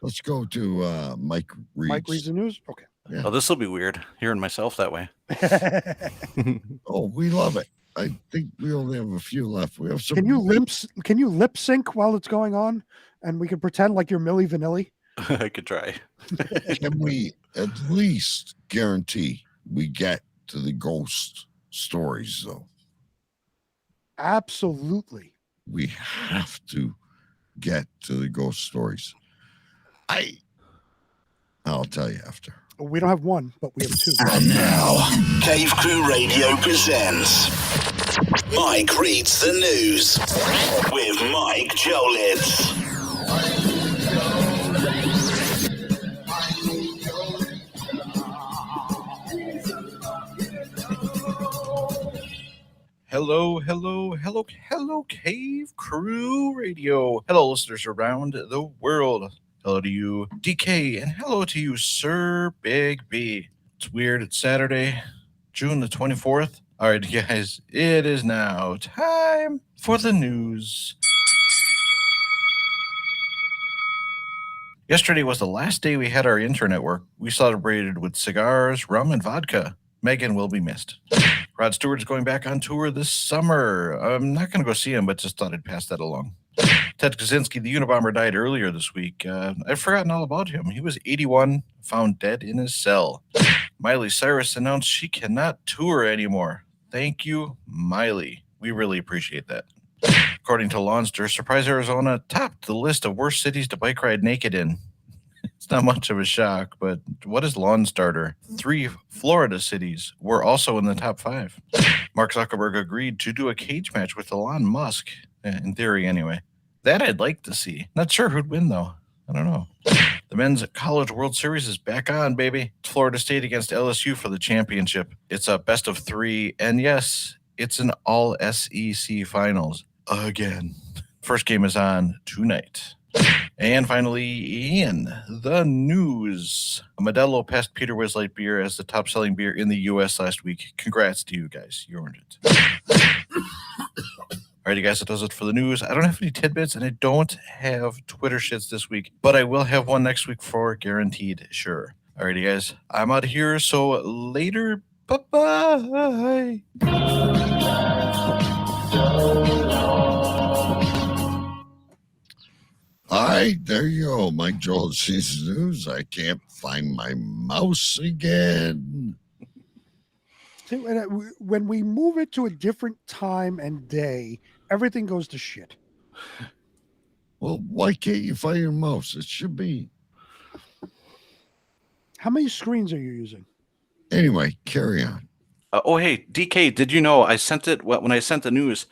Let's go to Mike Reed's. Mike reads the news? Okay. Yeah. Oh, this will be weird hearing myself that way. Oh, we love it. I think we only have a few left. We have some. Can you lip sync while it's going on, and we can pretend like you're Milli Vanilli? I could try. Can we at least guarantee we get to the ghost stories, though? Absolutely. We have to get to the ghost stories. I'll tell you after. We don't have one, but we have two. And now, Cave Crew Radio presents Mike Reads the News with Mike Jolitz. Hello, Cave Crew Radio. Hello, listeners around the world. Hello to you, DK, and hello to you, Sir Big B. It's weird. It's Saturday, June the 24th. All right, guys, it is now time for the news. Yesterday was the last day we had our internet work. We celebrated with cigars, rum, and vodka. Megan will be missed. Rod Stewart is going back on tour this summer. I'm not going to go see him, but just thought I'd pass that along. Ted Kaczynski, the Unabomber, died earlier this week. I've forgotten all about him. He was 81, found dead in his cell. Miley Cyrus announced she cannot tour anymore. Thank you, Miley. We really appreciate that. According to Lawnster, Surprise, Arizona topped the list of worst cities to bike ride naked in. It's not much of a shock, but what is Lawn Starter? 3 Florida cities were also in the top 5. Mark Zuckerberg agreed to do a cage match with Elon Musk, in theory anyway. That I'd like to see. Not sure who'd win, though. I don't know. The Men's College World Series is back on, baby. It's Florida State against LSU for the championship. It's a best of 3, and yes, it's an all SEC finals again. First game is on tonight. And finally, in the news, Modelo passed Peter Wiz Light Beer as the top-selling beer in the U.S. last week. Congrats to you guys. You earned it. Alrighty, guys, that does it for the news. I don't have any tidbits, and I don't have Twitter shits this week, but I will have one next week for guaranteed sure. Alrighty, guys, I'm out of here, so later. Bye-bye. All right, there you go. Mike Joel sees the news. I can't find my mouse again. See, when we move it to a different time and day, everything goes to shit. Well, why can't you find your mouse? It should be. How many screens are you using? Anyway, carry on. Hey, DK, did you know I sent it when I sent the news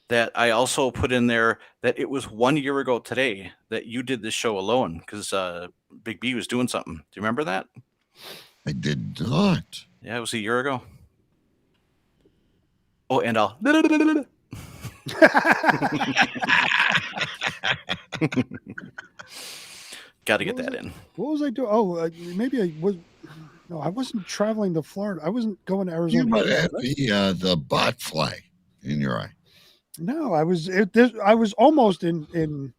that I also put in there that it was 1 year ago today that you did this show alone because Big B was doing something. Do you remember that? I did not. Yeah, it was a year ago. Oh, and I'll. Got to get that in. What was I doing? Oh, maybe I was. No, I wasn't traveling to Florida. I wasn't going to Arizona. You might have the bot fly in your eye. No, I was. I was almost in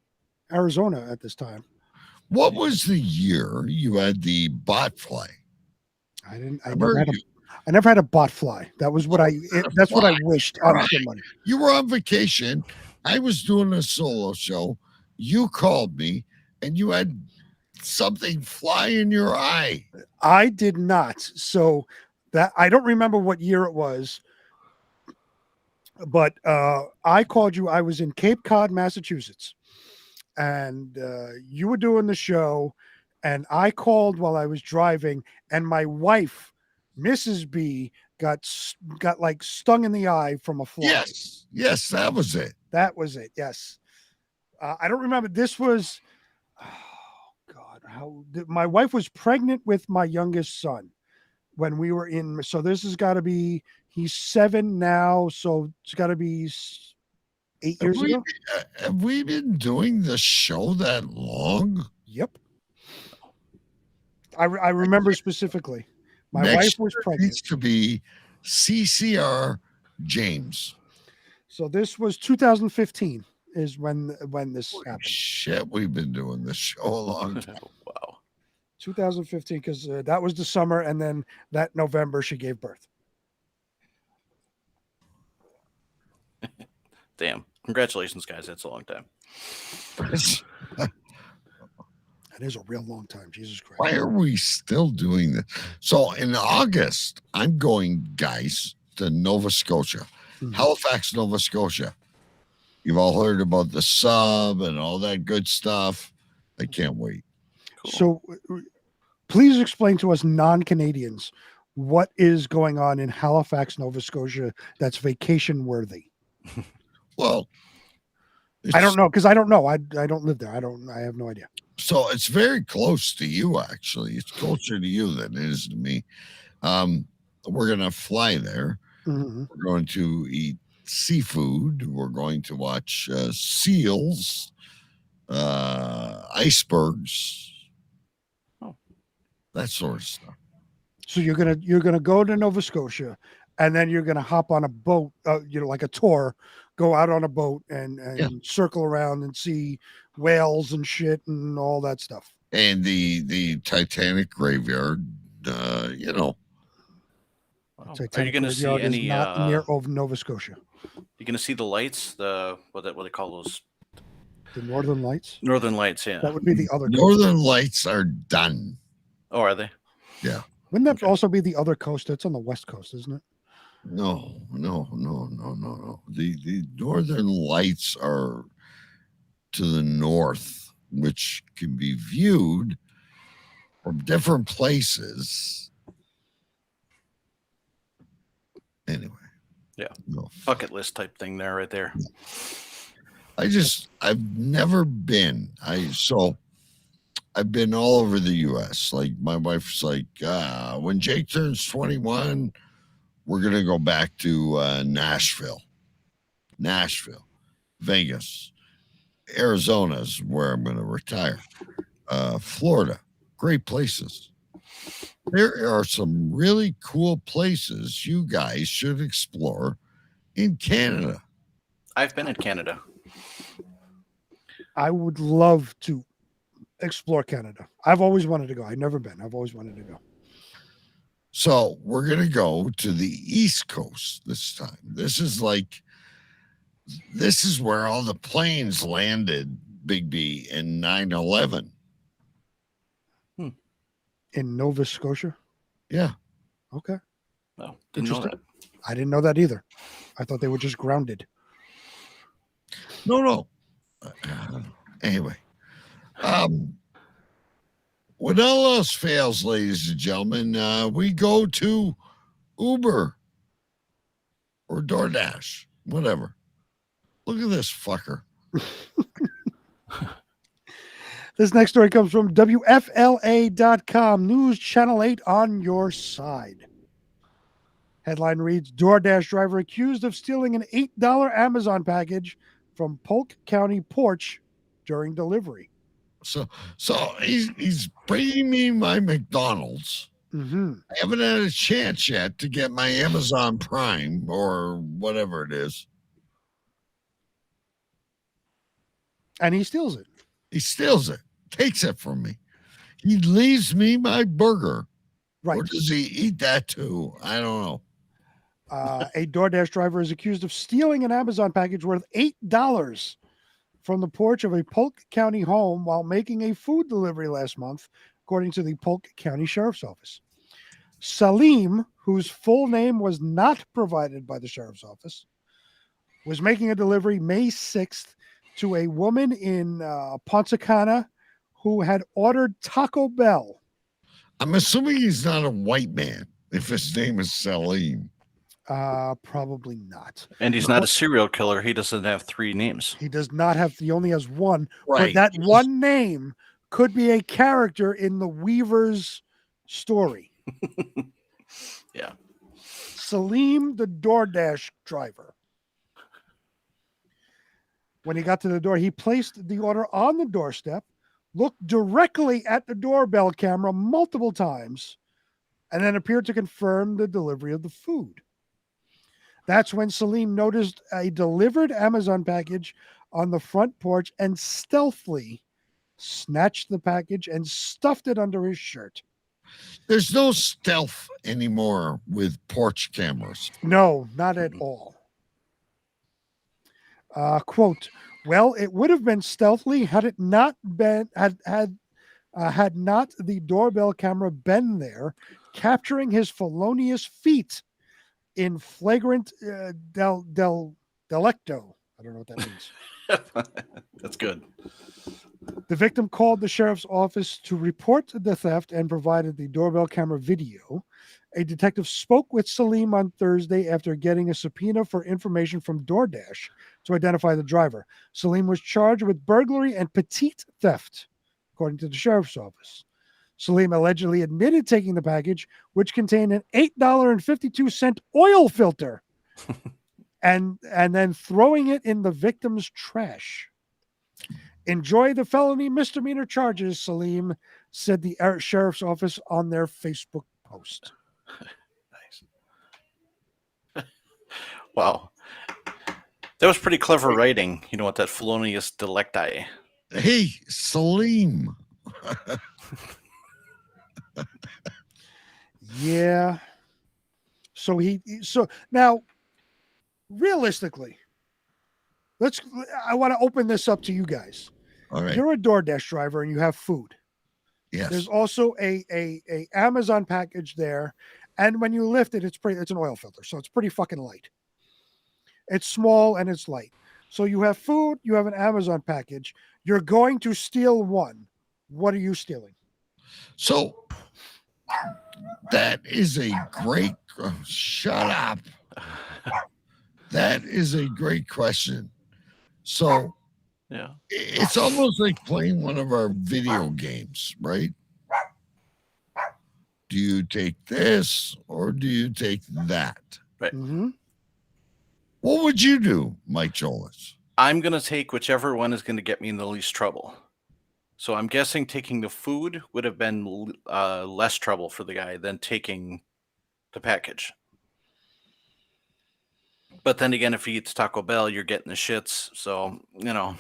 Arizona at this time. What was the year you had the bot fly? I never had a bot fly. That was what that's what I wished on someone. You were on vacation. I was doing a solo show. You called me, and you had something fly in your eye. I did not. So that I don't remember what year it was. But I called you. I was in Cape Cod, Massachusetts, and you were doing the show. And I called while I was driving, and my wife, Mrs. B, got like stung in the eye from a fly. Yes, that was it. That was it. Yes, I don't remember. This was, oh God, my wife was pregnant with my youngest son when we were in. So this has got to be. He's 7 now, so it's got to be 8 years ago. Have we been doing the show that long? Yep. I remember specifically. My wife was pregnant. Needs to be CCR James. So this was 2015 is when this happened. Shit, we've been doing this show a long time. Wow. 2015, because that was the summer, and then that November she gave birth. Damn. Congratulations, guys. That's a long time. That is a real long time. Jesus Christ. Why are we still doing this? So in August, I'm going, guys, to Nova Scotia. Halifax, Nova Scotia. You've all heard about the sub and all that good stuff. I can't wait. So please explain to us non-Canadians what is going on in Halifax, Nova Scotia that's vacation worthy. Well, I don't know because I don't know. I don't live there. I have no idea. So it's very close to you, actually. It's closer to you than it is to me. We're going to fly there. Mm-hmm. We're going to eat seafood. We're going to watch seals, icebergs, that sort of stuff. So you're gonna go to Nova Scotia, and then you're gonna hop on a boat, like a tour, go out on a boat and circle around and see whales and shit and all that stuff. And the Titanic graveyard, Are you going to see Graveyard is any? not near over Nova Scotia. You going to see the lights? What they call those? The Northern Lights. Northern Lights, yeah. That would be the other. Northern Lights are done. Oh, are they? Yeah. Wouldn't that also be the other coast? That's on the west coast, isn't it? No. The Northern Lights are to the north, which can be viewed from different places. Anyway. Yeah. No. Bucket list type thing there, right there. I've never been. I've been all over the U.S. Like my wife's like, when Jake turns 21, we're going to go back to Nashville, Vegas, Arizona's where I'm going to retire. Florida, great places. There are some really cool places you guys should explore in Canada. I've been in Canada. I would love to explore Canada. I've always wanted to go. I've never been. I've always wanted to go. So we're going to go to the East Coast this time. This is where all the planes landed, Big B, in 9/11. In Nova Scotia? Yeah. Okay. Well, didn't know that. I didn't know that either. I thought they were just grounded. No. Anyway. When all else fails, ladies and gentlemen, we go to Uber or DoorDash, whatever. Look at this fucker. This next story comes from WFLA.com. News Channel 8 on your side. Headline reads, DoorDash driver accused of stealing an $8 Amazon package from Polk County porch during delivery. So he's bringing me my McDonald's. Mm-hmm. I haven't had a chance yet to get my Amazon Prime or whatever it is. And he steals it. He steals it, takes it from me. He leaves me my burger. Right. Or does he eat that too? I don't know. A DoorDash driver is accused of stealing an Amazon package worth $8 from the porch of a Polk County home while making a food delivery last month, according to the Polk County Sheriff's Office. Salim, whose full name was not provided by the Sheriff's Office, was making a delivery May 6th to a woman in Ponce Cana who had ordered Taco Bell. I'm assuming he's not a white man if his name is Salim. Probably not. And he's not a serial killer. He doesn't have 3 names. He does not have. He only has one. Right. But that one name could be a character in the Weaver's story. Yeah. Salim, the DoorDash driver. When he got to the door, he placed the order on the doorstep, looked directly at the doorbell camera multiple times, and then appeared to confirm the delivery of the food. That's when Salim noticed a delivered Amazon package on the front porch and stealthily snatched the package and stuffed it under his shirt. There's no stealth anymore with porch cameras. No, not at all. Quote, well, it would have been stealthily had it not been had not the doorbell camera been there, capturing his felonious feat in flagrant delicto. I don't know what that means. That's good. The victim called the sheriff's office to report the theft and provided the doorbell camera video. A detective spoke with Salim on Thursday after getting a subpoena for information from DoorDash to identify the driver. Salim was charged with burglary and petite theft, according to the sheriff's office. Salim allegedly admitted taking the package, which contained an $8.52 oil filter, and then throwing it in the victim's trash. Enjoy the felony misdemeanor charges, Salim said the sheriff's office on their Facebook post. Nice. Wow. That was pretty clever writing. You know what, that felonious delicti. Hey, Salim. Yeah. So now, realistically, I want to open this up to you guys. All right. You're a DoorDash driver and you have food. Yes. There's also a Amazon package there, and when you lift it, it's an oil filter, so it's pretty fucking light. It's small and it's light. So you have food, you have an Amazon package. You're going to steal one. What are you stealing? So that is a great. Shut up. That is a great question. So. Yeah. It's almost like playing one of our video games, right? Do you take this or do you take that? Right. Mm-hmm. What would you do, Mike Jolis? I'm going to take whichever one is going to get me in the least trouble. So I'm guessing taking the food would have been less trouble for the guy than taking the package. But then again, if he eats Taco Bell, you're getting the shits. So, you know.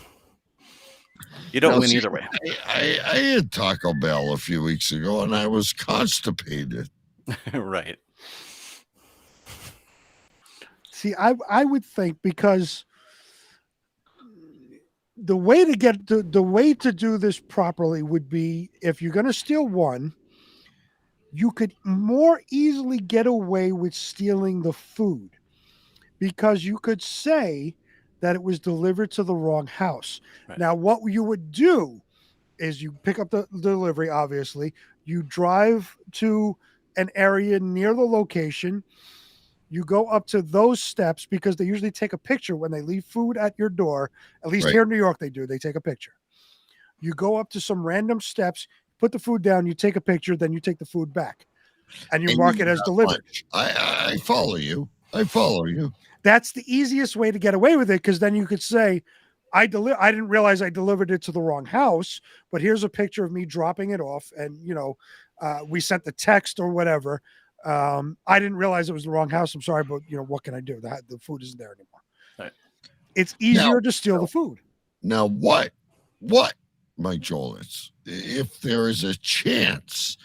You don't win either way. I had Taco Bell a few weeks ago and I was constipated. Right. See, I would think, because the way to do this properly would be, if you're going to steal one, you could more easily get away with stealing the food, because you could say that it was delivered to the wrong house. Right. Now, what you would do is you pick up the delivery, obviously. You drive to an area near the location. You go up to those steps, because they usually take a picture when they leave food at your door. At least here in New York, they do. They take a picture. You go up to some random steps, put the food down, you take a picture, then you take the food back. And you mark it as delivered. I follow you. I follow you. That's the easiest way to get away with it, because then you could say, I didn't realize I delivered it to the wrong house, but here's a picture of me dropping it off, and we sent the text or whatever. I didn't realize it was the wrong house. I'm sorry, but what can I do? The food isn't there anymore. Right. It's easier to steal the food. Now, what, Mike Jolis, if there is a chance,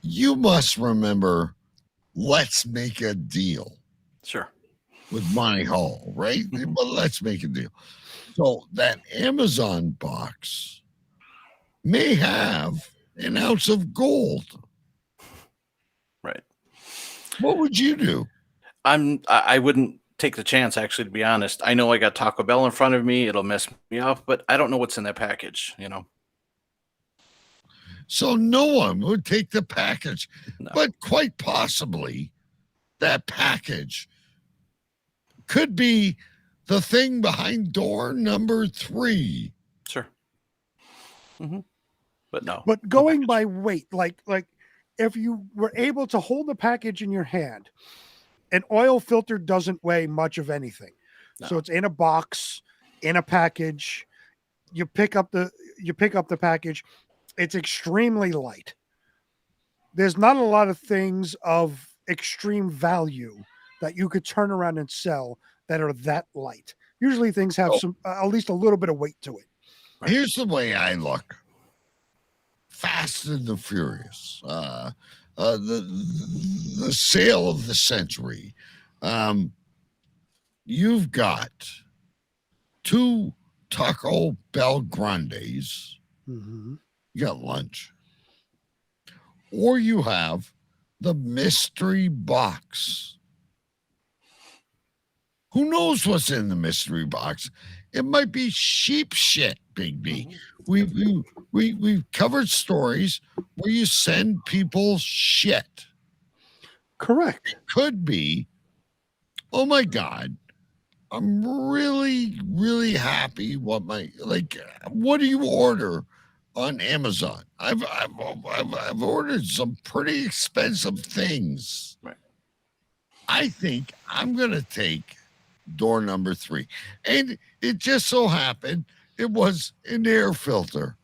you must remember, let's make a deal. Sure. With Monty Hall, right? But let's make a deal. So that Amazon box may have an ounce of gold. Right. What would you do? I wouldn't take the chance, actually, to be honest. I know I got Taco Bell in front of me. It'll mess me up, but I don't know what's in that package, So no one would take the package. No. But quite possibly that package could be the thing behind door number 3. Sure. Mm-hmm. But no. But going by weight, like if you were able to hold the package in your hand, an oil filter doesn't weigh much of anything. No. So it's in a box, in a package. You pick up the package. It's extremely light. There's not a lot of things of extreme value that you could turn around and sell that are that light. Usually things have some, at least a little bit of weight to it. Here's the way I look. Fast and the Furious. The sale of the century. You've got 2 Taco Bell Grandes. Mm-hmm. You got lunch. Or you have the mystery box Who knows what's in the mystery box? It might be sheep shit, Big B. We've covered stories where you send people shit. Correct. It could be, oh my God, I'm really, really happy. What do you order on Amazon? I've ordered some pretty expensive things. Right. I think I'm gonna take door number 3, and it just so happened it was an air filter.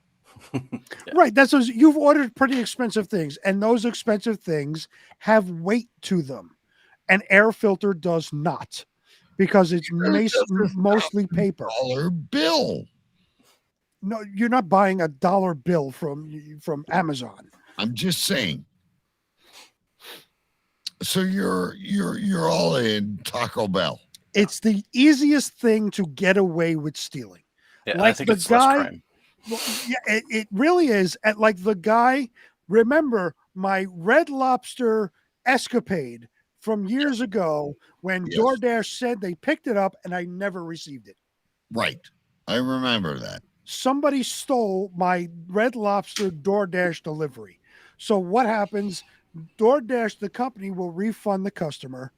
Right. That's what you've ordered pretty expensive things, and those expensive things have weight to them. An air filter does not, because it's mostly paper. Dollar bill. No, you're not buying a dollar bill from Amazon. I'm just saying. So you're all in Taco Bell. It's the easiest thing to get away with stealing. Yeah, I think it's less crime. Well, yeah, it really is. Like the guy, remember my Red Lobster escapade from years ago when DoorDash said they picked it up and I never received it. Right. I remember that. Somebody stole my Red Lobster DoorDash delivery. So what happens? DoorDash, the company, will refund the customer.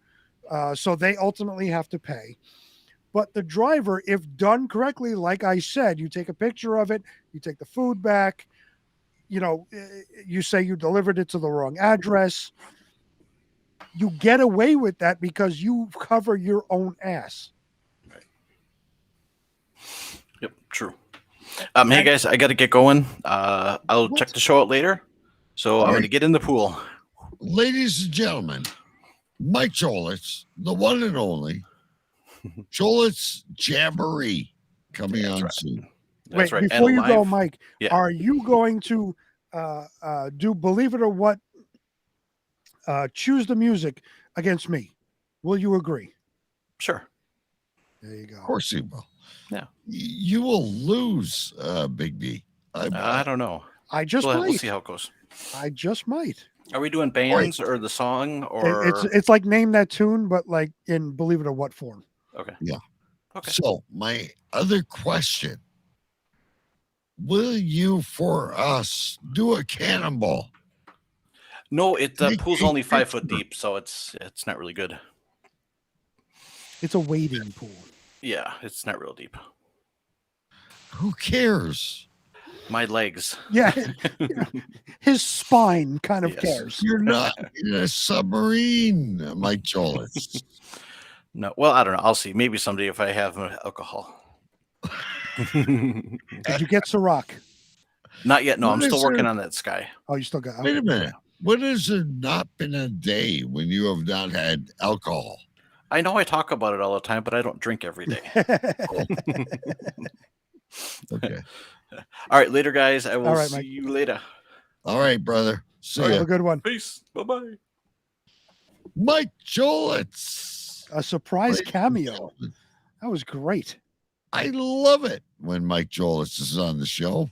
So they ultimately have to pay. But the driver, if done correctly, like I said, you take a picture of it, you take the food back, you say you delivered it to the wrong address. You get away with that because you cover your own ass. Right. Yep, true. Hey guys, I got to get going. I'll check the show out later. So I'm going to get in the pool. Ladies and gentlemen, Mike Jolitz, the one and only Jolitz Jamboree, coming on soon. Wait, before you go, Mike, are you going to do Believe It or What? Choose the music against me. Will you agree? Sure. There you go. Of course you will. Yeah. You will lose, Big D. I don't know. I just might. We'll see how it goes. I just might. Are we doing bands or the song or it's like Name That Tune, but like in Believe It or What form. Okay. Yeah. Okay. So my other question: will you, for us, do a cannonball? No, the pool's only 5 foot deep, so it's not really good. It's a wading pool. Yeah, it's not real deep. Who cares? My legs. Yeah, his spine kind of cares. You're not in a submarine, Mike Jolitz. No, well, I don't know. I'll see. Maybe someday if I have alcohol. Did you get Ciroc? Not yet. No, I'm still working on that Sky. Oh, you still got. Wait a minute. What has there not been a day when you have not had alcohol? I know I talk about it all the time, but I don't drink every day. Okay. All right, later, guys. I will All right, see Mike. you later. All right, brother. See Have ya. a good one. Peace. Bye-bye. Mike Jolitz. A surprise cameo. That was great. I love it when Mike Jolitz is on the show.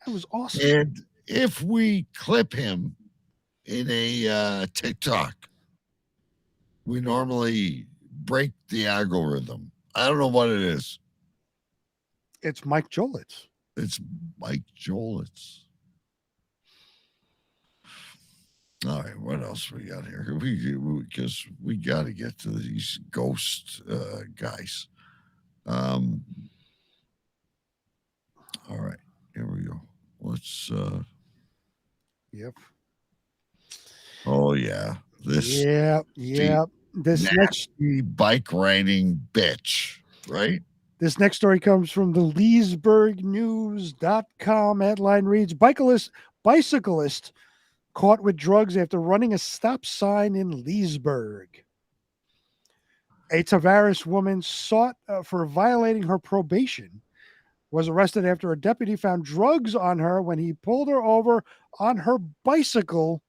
That was awesome. And if we clip him in a TikTok, we normally break the algorithm. I don't know what it is. It's Mike Jolitz. It's Mike Jolitz. All right, what else we got here? Because we got to get to these ghost guys. All right, here we go. Let's. Yep. Oh yeah, this. Yep. This next bike riding bitch, right? This next story comes from the LeesburgNews.com. Headline reads: Bicyclist caught with drugs after running a stop sign in Leesburg. A Tavares woman sought for violating her probation was arrested after a deputy found drugs on her when he pulled her over on her bicycle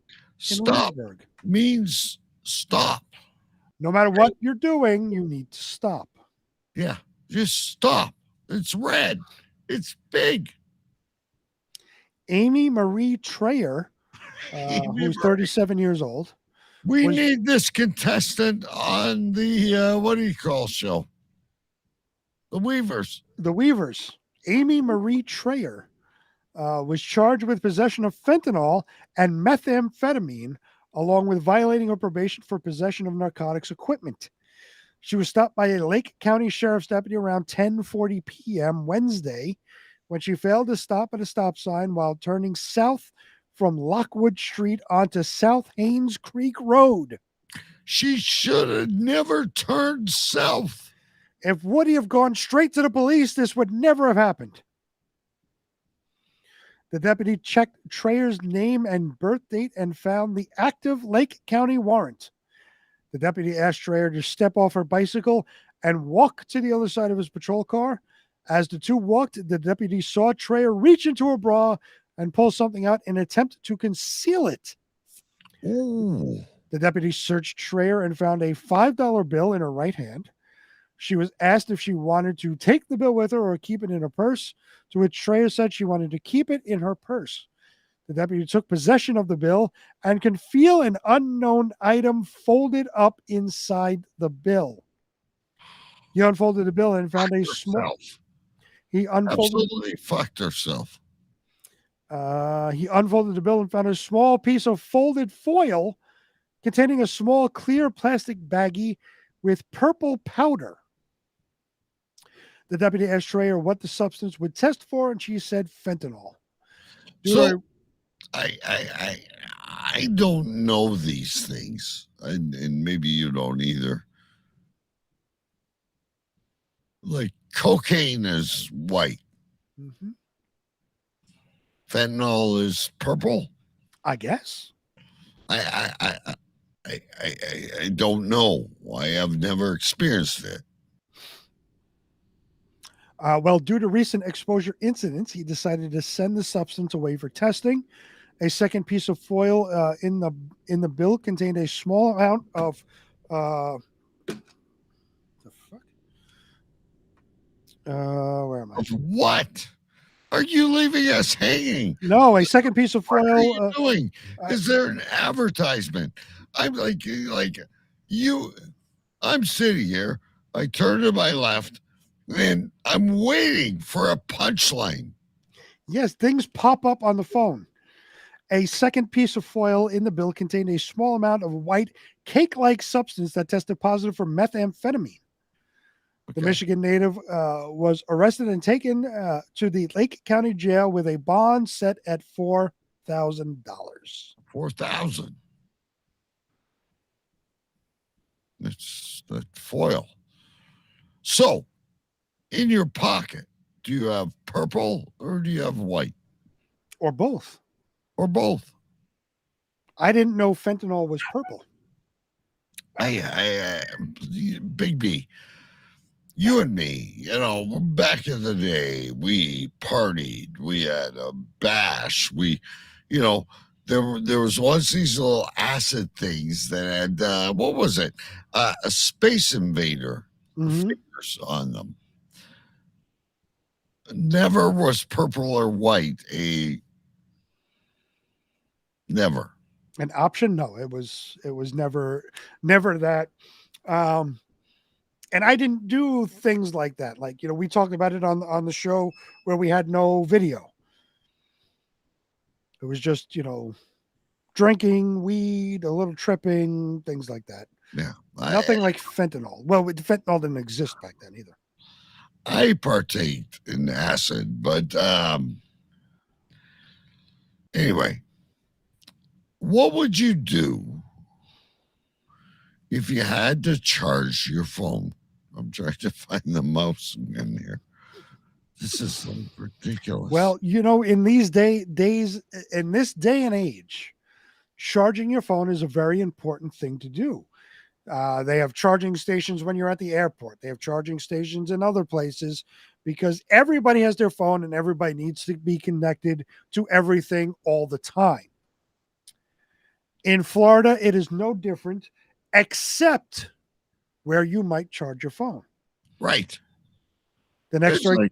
in Stop Leesburg. Means stop. No matter what you're doing, you need to stop. Yeah, just stop. It's red. It's big. Amy Marie Trayer, who's 37 years old, We need this contestant on the what do you call show? The Weavers. The Weavers. Amy Marie Trayer was charged with possession of fentanyl and methamphetamine, along with violating her probation for possession of narcotics equipment. She was stopped by a Lake County Sheriff's deputy around 10:40 p.m. Wednesday when she failed to stop at a stop sign while turning south from Lockwood Street onto South Haynes Creek Road. She should have never turned south. If Woody have gone straight to the police, this would never have happened. The deputy checked Trayer's name and birth date and found the active Lake County warrant. The deputy asked Trayer to step off her bicycle and walk to the other side of his patrol car. As the two walked, the deputy saw Trayer reach into her bra and pull something out in an attempt to conceal it. Ooh. The deputy searched Trayer and found a $5 bill in her right hand. She was asked if she wanted to take the bill with her or keep it in her purse, to which Trayer said she wanted to keep it in her purse. The deputy took possession of the bill and could feel an unknown item folded up inside the bill. He unfolded the bill and found a small. He unfolded. Absolutely fucked herself. He unfolded the bill and found a small piece of folded foil containing a small clear plastic baggie with purple powder. The deputy asked Trayer what the substance would test for, and she said fentanyl. So I don't know these things, and maybe you don't either. Like cocaine is white. Mm-hmm. Fentanyl is purple. I guess. I don't know. I have never experienced it. Well, due to recent exposure incidents, he decided to send the substance away for testing. A second piece of foil in the bill contained a small amount of where am I? Of what? Are you leaving us hanging? No, a second piece of foil. What are you doing? Is there an advertisement? I'm like you. I'm sitting here. I turn to my left, and I'm waiting for a punchline. Yes, things pop up on the phone. A second piece of foil in the bill contained a small amount of white cake-like substance that tested positive for methamphetamine. The Michigan native was arrested and taken to the Lake County Jail with a bond set at $4,000. $4,000. That's that foil. So, in your pocket, do you have purple or do you have white? Or both. Or both. I didn't know fentanyl was purple. Big B. You and me, back in the day, we partied. We had a bash. There was once these little acid things that had, what was it? A Space Invader figures on them. Never was purple or white never. An option? No, it was never that. And I didn't do things like that. Like, we talked about it on the show where we had no video. It was just, drinking, weed, a little tripping, things like that. Yeah. Nothing like fentanyl. Well, fentanyl didn't exist back then either. I partaked in acid, but anyway, what would you do if you had to charge your phone? I'm trying to find the mouse in here. This is so ridiculous. Well, in these days, in this day and age, charging your phone is a very important thing to do. They have charging stations when you're at the airport. They have charging stations in other places because everybody has their phone and everybody needs to be connected to everything all the time. In Florida, it is no different, except where you might charge your phone. Right. The next like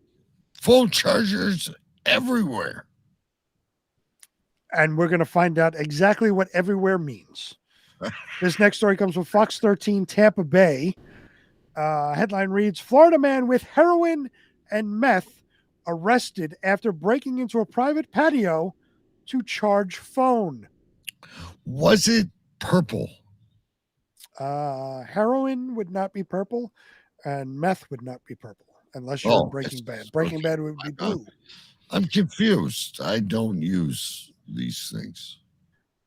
phone chargers everywhere. And we're going to find out exactly what everywhere means. This next story comes from Fox 13 Tampa Bay. Headline reads, Florida man with heroin and meth arrested after breaking into a private patio to charge phone. Was it purple? Heroin would not be purple, and meth would not be purple, unless you're in Breaking Bad. Breaking Bad would be blue. I'm confused. I don't use these things.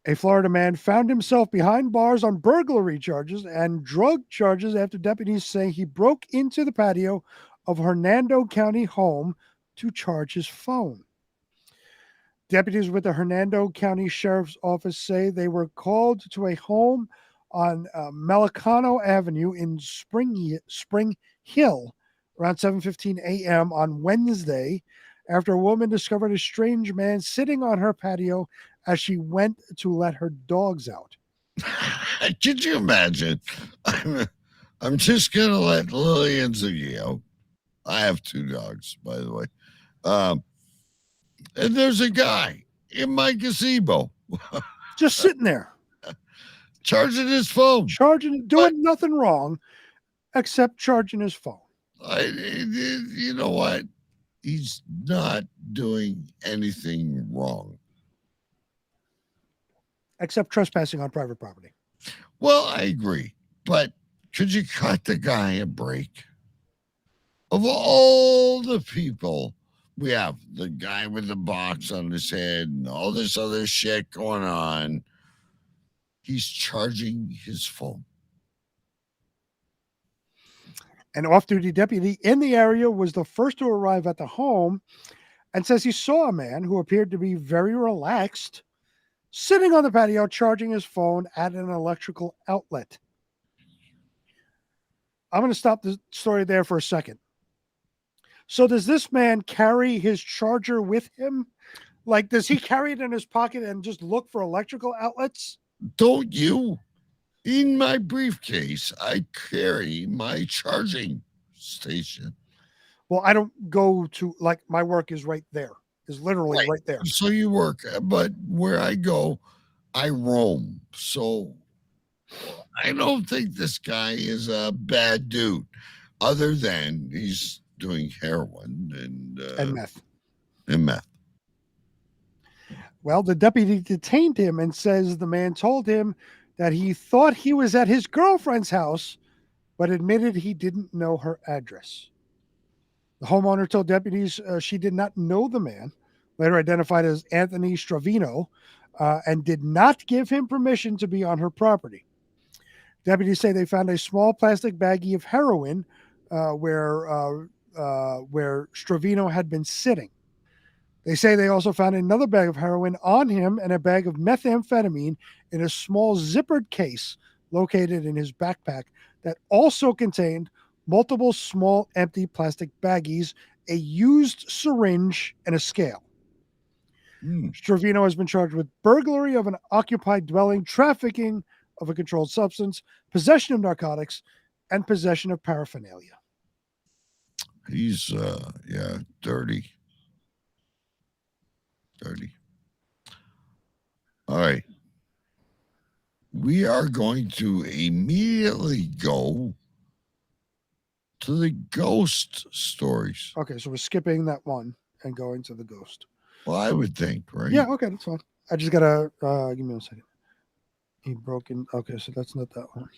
A Florida man found himself behind bars on burglary charges and drug charges after deputies say he broke into the patio of Hernando County home to charge his phone. Deputies with the Hernando County Sheriff's Office say they were called to a home on Melicano Avenue in Spring Hill around 7:15 a.m. on Wednesday after a woman discovered a strange man sitting on her patio as she went to let her dogs out. Could you imagine? I'm just going to let Lily and Ziggy out. I have 2 dogs, by the way. And there's a guy in my gazebo. Just sitting there. Charging his phone. Doing nothing wrong except charging his phone. You know what? He's not doing anything wrong. Except trespassing on private property. Well, I agree. But could you cut the guy a break? Of all the people, we have the guy with the box on his head and all this other shit going on. He's charging his phone. An off-duty deputy in the area was the first to arrive at the home and says he saw a man who appeared to be very relaxed sitting on the patio charging his phone at an electrical outlet. I'm going to stop the story there for a second. So does this man carry his charger with him? Like, does he carry it in his pocket and just look for electrical outlets? Don't you? In my briefcase, I carry my charging station. Well, I don't go to, like, my work is right there. Is literally right there. So you work, but where I go, I roam. So I don't think this guy is a bad dude, other than he's doing heroin and meth. And meth. Well, the deputy detained him and says the man told him that he thought he was at his girlfriend's house, but admitted he didn't know her address. The homeowner told deputies she did not know the man, later identified as Anthony Stravino, and did not give him permission to be on her property. Deputies say they found a small plastic baggie of heroin where Stravino had been sitting. They say they also found another bag of heroin on him and a bag of methamphetamine in a small zippered case located in his backpack that also contained multiple small empty plastic baggies, a used syringe, and a scale. Stravino has been charged with burglary of an occupied dwelling, trafficking of a controlled substance, possession of narcotics, and possession of paraphernalia. He's, dirty. Dirty. All right. We are going to immediately go to the ghost stories. Okay, so we're skipping that one and going to the ghost. Well, I would think, right? Yeah, okay, that's fine. I just gotta give me 1 second. He broke in. Okay, so that's not that one.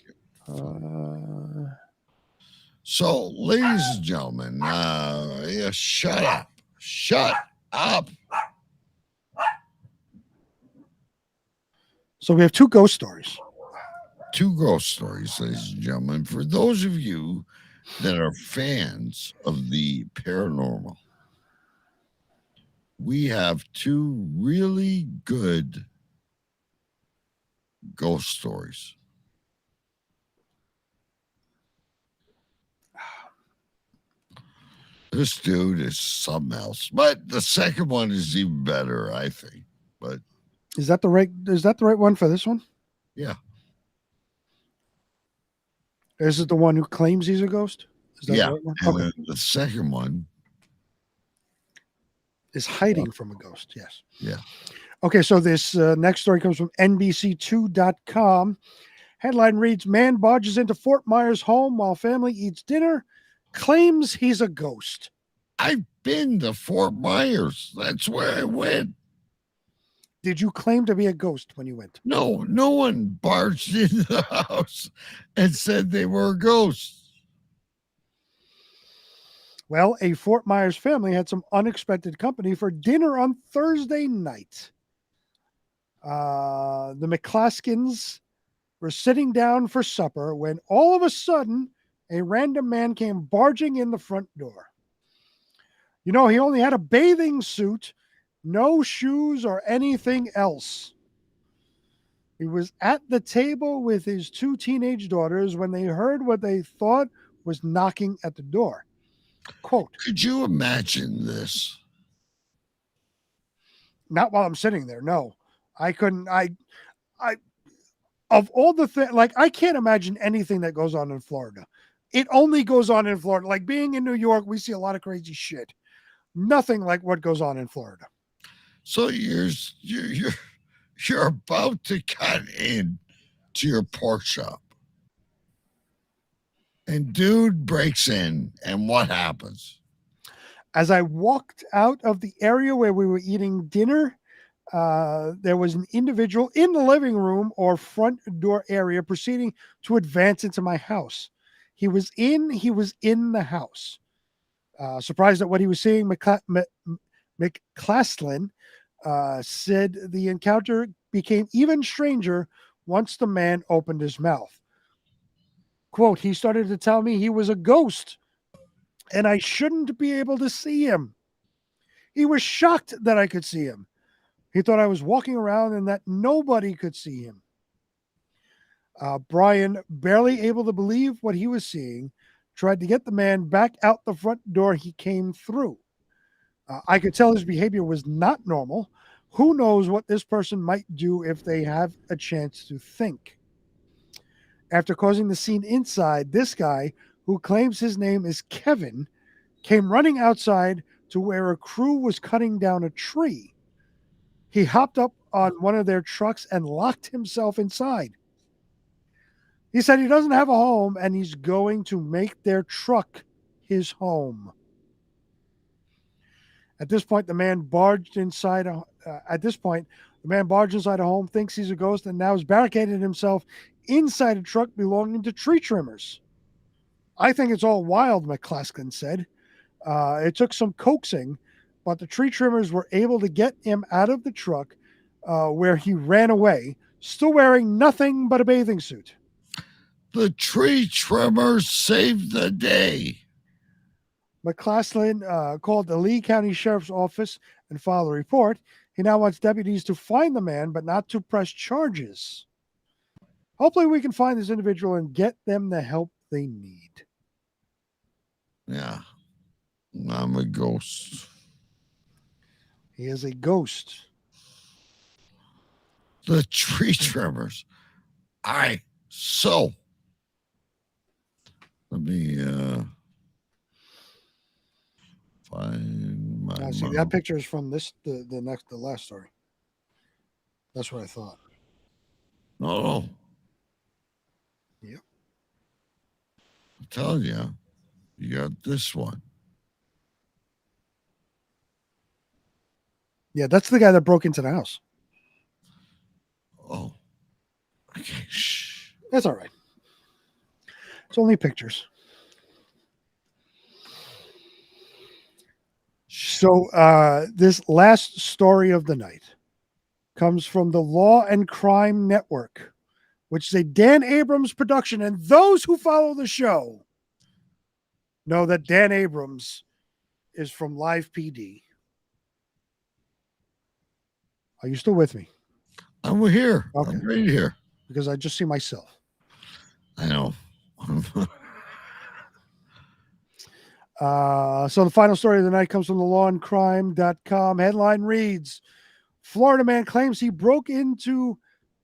So, ladies and gentlemen, shut up. Shut up. So we have 2 ghost stories. 2 ghost stories, ladies and gentlemen. For those of you that are fans of the paranormal, we have 2 really good ghost stories. This dude is something else, but the second one is even better, I think. But is that the right one for this one? Yeah. Is it the one who claims he's a ghost? Is that yeah. the right one? And then the second one is hiding from a ghost. Yes. Yeah. Okay, so this next story comes from NBC2.com. Headline reads, man barges into Fort Myers home while family eats dinner, claims he's a ghost. I've been to Fort Myers. That's where I went. Did you claim to be a ghost when you went? No, no one barged into the house and said they were a ghost. Well, a Fort Myers family had some unexpected company for dinner on Thursday night. The McClaskins were sitting down for supper when all of a sudden a random man came barging in the front door. You know, he only had a bathing suit, no shoes or anything else. He was at the table with his 2 teenage daughters when they heard what they thought was knocking at the door. Quote, could you imagine this? Not while I'm sitting there. No, I couldn't. Of all the things, like, I can't imagine anything that goes on in Florida. It only goes on in Florida. Like being in New York, we see a lot of crazy shit. Nothing like what goes on in Florida. So you're about to cut in to your pork shop. And dude breaks in, and what happens? As I walked out of the area where we were eating dinner, there was an individual in the living room or front door area proceeding to advance into my house. He was in the house. Surprised at what he was seeing, McClaslin said the encounter became even stranger once the man opened his mouth. Quote, he started to tell me he was a ghost and I shouldn't be able to see him. He was shocked that I could see him. He thought I was walking around and that nobody could see him. Brian, barely able to believe what he was seeing, tried to get the man back out the front door he came through. I could tell his behavior was not normal. Who knows what this person might do if they have a chance to think. After causing the scene inside, this guy, who claims his name is Kevin, came running outside to where a crew was cutting down a tree. He hopped up on one of their trucks and locked himself inside. He said he doesn't have a home and he's going to make their truck his home. At this point, the man barged inside a home, thinks he's a ghost, and now has barricaded himself inside a truck belonging to tree trimmers. I think it's all wild, McClaskin said. It took some coaxing, but the tree trimmers were able to get him out of the truck where he ran away, still wearing nothing but a bathing suit. The tree trimmers saved the day. McClaslin called the Lee County Sheriff's Office and filed a report. He now wants deputies to find the man, but not to press charges. Hopefully we can find this individual and get them the help they need. Yeah, I'm a ghost. He is a ghost. The tree trimmers. So let me find my. See, that picture is from the last story. That's what I thought. No. Yep. I'm telling you, you got this one. Yeah, that's the guy that broke into the house. Oh. Okay. Shh. That's all right. It's only pictures. So this last story of the night comes from the Law and Crime Network, which is a Dan Abrams production. And those who follow the show know that Dan Abrams is from Live PD. Are you still with me? I'm here. Okay. I'm right here. Because I just see myself. I know. So the final story of the night comes from the lawandcrime.com. Headline reads, Florida man claims he broke into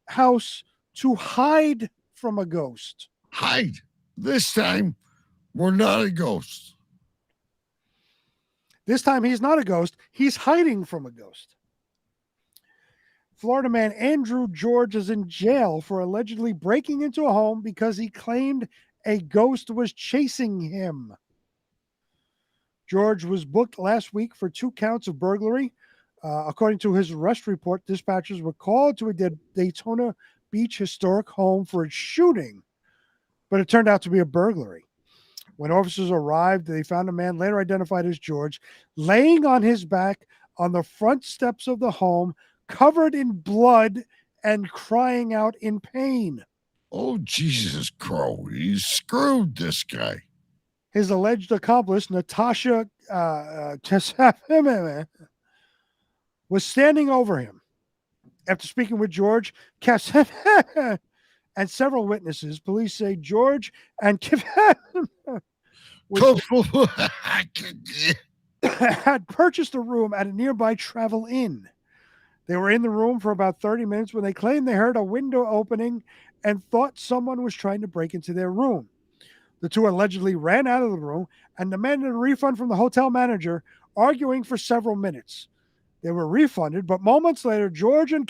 house to hide from a ghost. Hide. This time, we're not a ghost. This time, he's not a ghost. He's hiding from a ghost. Florida man Andrew George is in jail for allegedly breaking into a home because he claimed a ghost was chasing him. George was booked last week for 2 counts of burglary. According to his arrest report, dispatchers were called to a Daytona Beach historic home for a shooting, but it turned out to be a burglary. When officers arrived, they found a man later identified as George laying on his back on the front steps of the home, covered in blood and crying out in pain. Oh, Jesus, Crow. You screwed this guy. His alleged accomplice, Natasha was standing over him. After speaking with George and several witnesses, police say George and had purchased a room at a nearby Travel Inn. They were in the room for about 30 minutes when they claimed they heard a window opening and thought someone was trying to break into their room. The two allegedly ran out of the room and demanded a refund from the hotel manager, arguing for several minutes. They were refunded, but moments later, George and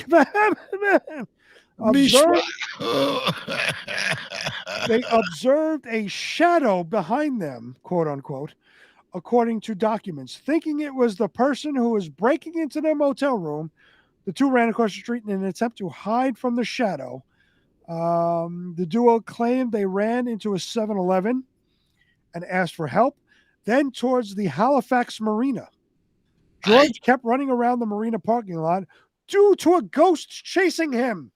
they observed a shadow behind them, quote unquote, according to documents. Thinking it was the person who was breaking into their motel room, the two ran across the street in an attempt to hide from the shadow. The duo claimed they ran into a 7-Eleven and asked for help, then towards the Halifax Marina. George kept running around the marina parking lot due to a ghost chasing him.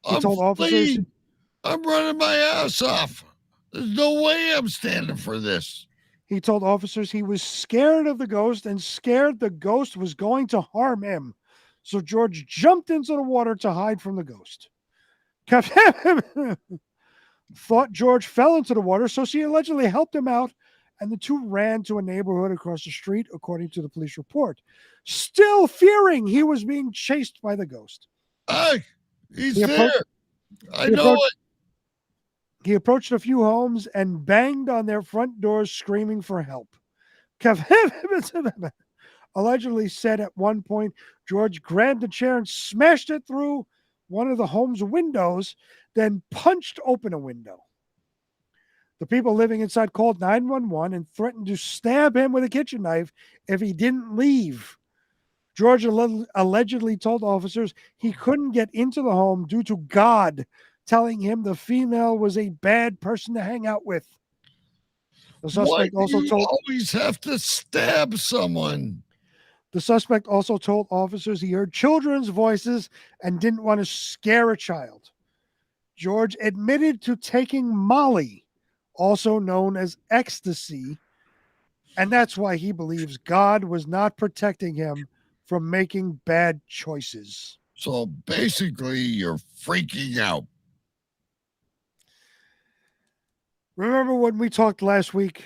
He told officers, I'm running my ass off. There's no way I'm standing for this. He told officers he was scared of the ghost and scared the ghost was going to harm him. So George jumped into the water to hide from the ghost. Thought George fell into the water, so she allegedly helped him out, and the two ran to a neighborhood across the street, according to the police report, still fearing he was being chased by the ghost. He's there. I know it. He approached a few homes and banged on their front doors, screaming for help. Allegedly said at one point, George grabbed a chair and smashed it through one of the home's windows, then punched open a window. The people living inside called 911 and threatened to stab him with a kitchen knife if he didn't leave. George allegedly told officers he couldn't get into the home due to God telling him the female was a bad person to hang out with. The suspect always have to stab someone. The suspect also told officers he heard children's voices and didn't want to scare a child. George admitted to taking Molly, also known as ecstasy, and that's why he believes God was not protecting him from making bad choices. So basically, you're freaking out. Remember when we talked last week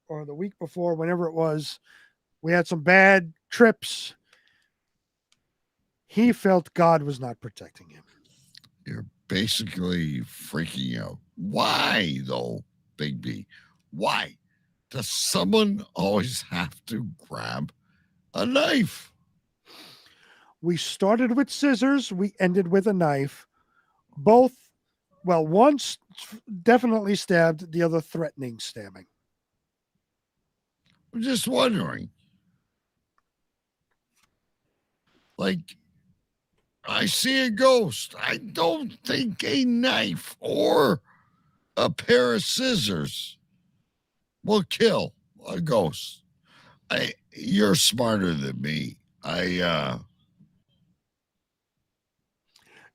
or the week before, whenever it was, we had some bad trips. He felt God was not protecting him. You're basically freaking out. Why, though, Big B? Why? Does someone always have to grab a knife? We started with scissors. We ended with a knife. Both, well, one definitely stabbed, the other threatening stabbing. I'm just wondering. Like, I see a ghost. I don't think a knife or a pair of scissors will kill a ghost. You're smarter than me.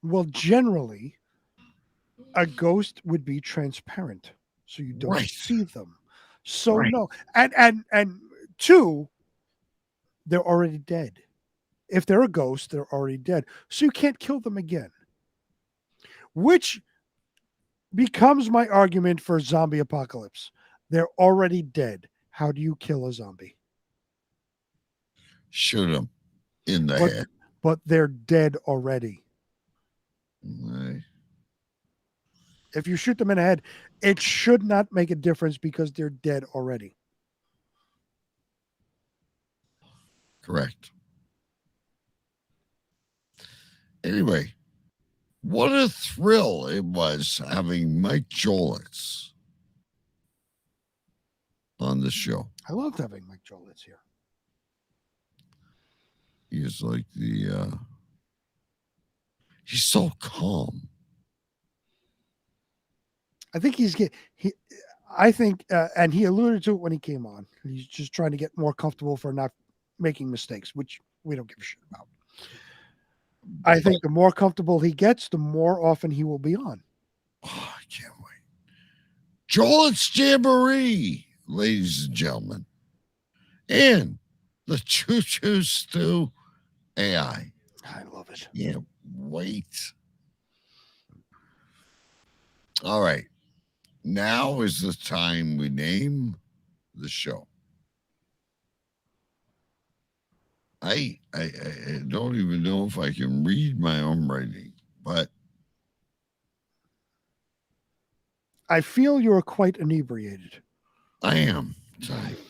Well, generally, a ghost would be transparent, so you don't see them. So no, and two, they're already dead. If they're a ghost, they're already dead. So you can't kill them again. Which becomes my argument for zombie apocalypse. They're already dead. How do you kill a zombie? Shoot them in the head. But they're dead already. Right. If you shoot them in the head, it should not make a difference because they're dead already. Correct. Anyway, what a thrill it was having Mike Jolitz on the show. I loved having Mike Jolitz here. He's like he's so calm. I think and he alluded to it when he came on. He's just trying to get more comfortable for not making mistakes, which we don't give a shit about. I think the more comfortable he gets, the more often he will be on. Oh, I can't wait. Jolitz Jamboree, ladies and gentlemen. And the Choo Choo Stew AI. I love it. Can't wait. All right. Now is the time we name the show. I don't even know if I can read my own writing, but I feel you're quite inebriated. I am.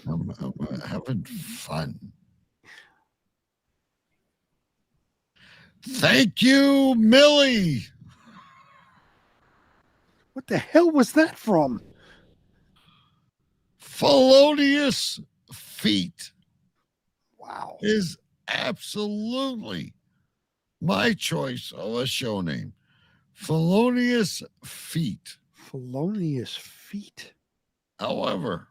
I'm having fun. Thank you, Millie. What the hell was that from? Felonious Feet. Wow. Is absolutely my choice of a show name. Felonious Feet. Felonious Feet. However,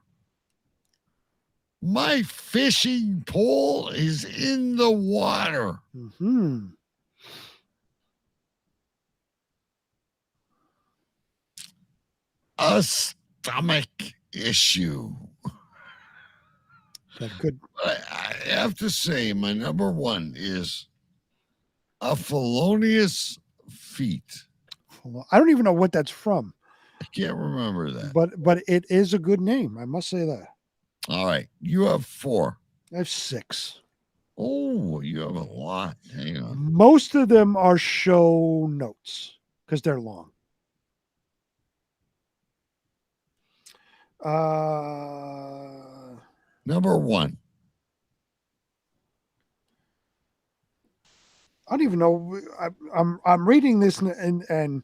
my fishing pole is in the water. Mm-hmm. A stomach issue. That could. I have to say, my number one is a felonious feet. I don't even know what that's from. I can't remember that. But it is a good name. I must say that. All right. You have 4. I have 6. Oh, you have a lot. Hang on. Most of them are show notes because they're long. Number 1. I don't even know. I'm reading this and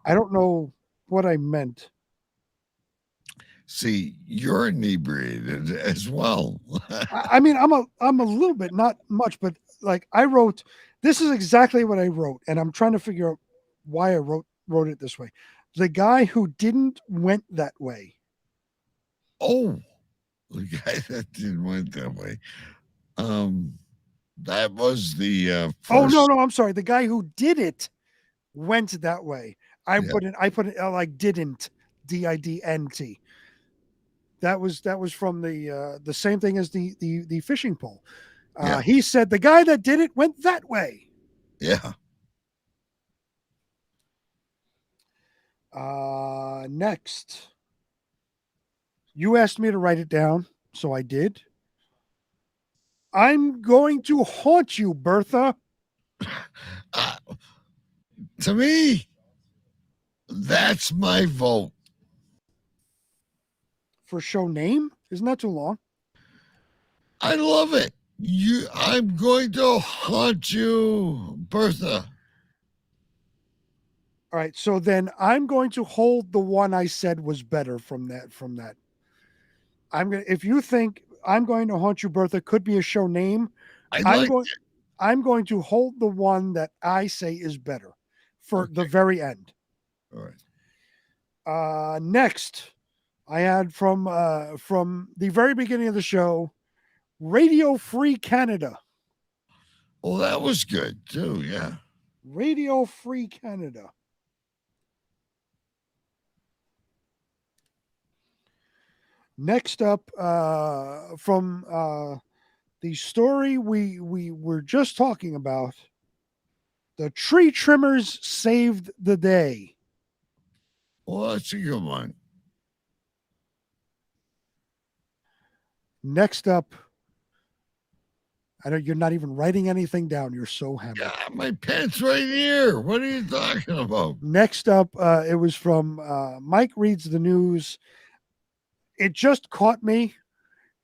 I don't know what I meant. See, you're inebriated as well. I mean, I'm a little bit, not much, but like I wrote, this is exactly what I wrote, and I'm trying to figure out why I wrote it this way. The guy who didn't went that way. Oh, the guy that didn't went that way. That was the first... Oh no, I'm sorry. The guy who did it went that way. I put it like didn't, DIDNT. That was from the same thing as the fishing pole. He said the guy that did it went that way. Yeah. Next. You asked me to write it down, so I did. I'm going to haunt you, Bertha. To me, that's my vote. For show name? Isn't that too long? I love it. I'm going to haunt you, Bertha. All right, so then I'm going to hold the one I said was better from that. If you think I'm going to haunt you, Bertha could be a show name, I'm going to hold the one that I say is better for the very end. All right. Next, I had from the very beginning of the show, Radio Free Canada. Well, that was good too. Yeah. Radio Free Canada. Next up, from the story we were just talking about, the tree trimmers saved the day. Well, that's a good one. Next up, I know you're not even writing anything down. You're so happy. Yeah, my pen's right here. What are you talking about? Next up, it was from Mike Reads the News. It just caught me,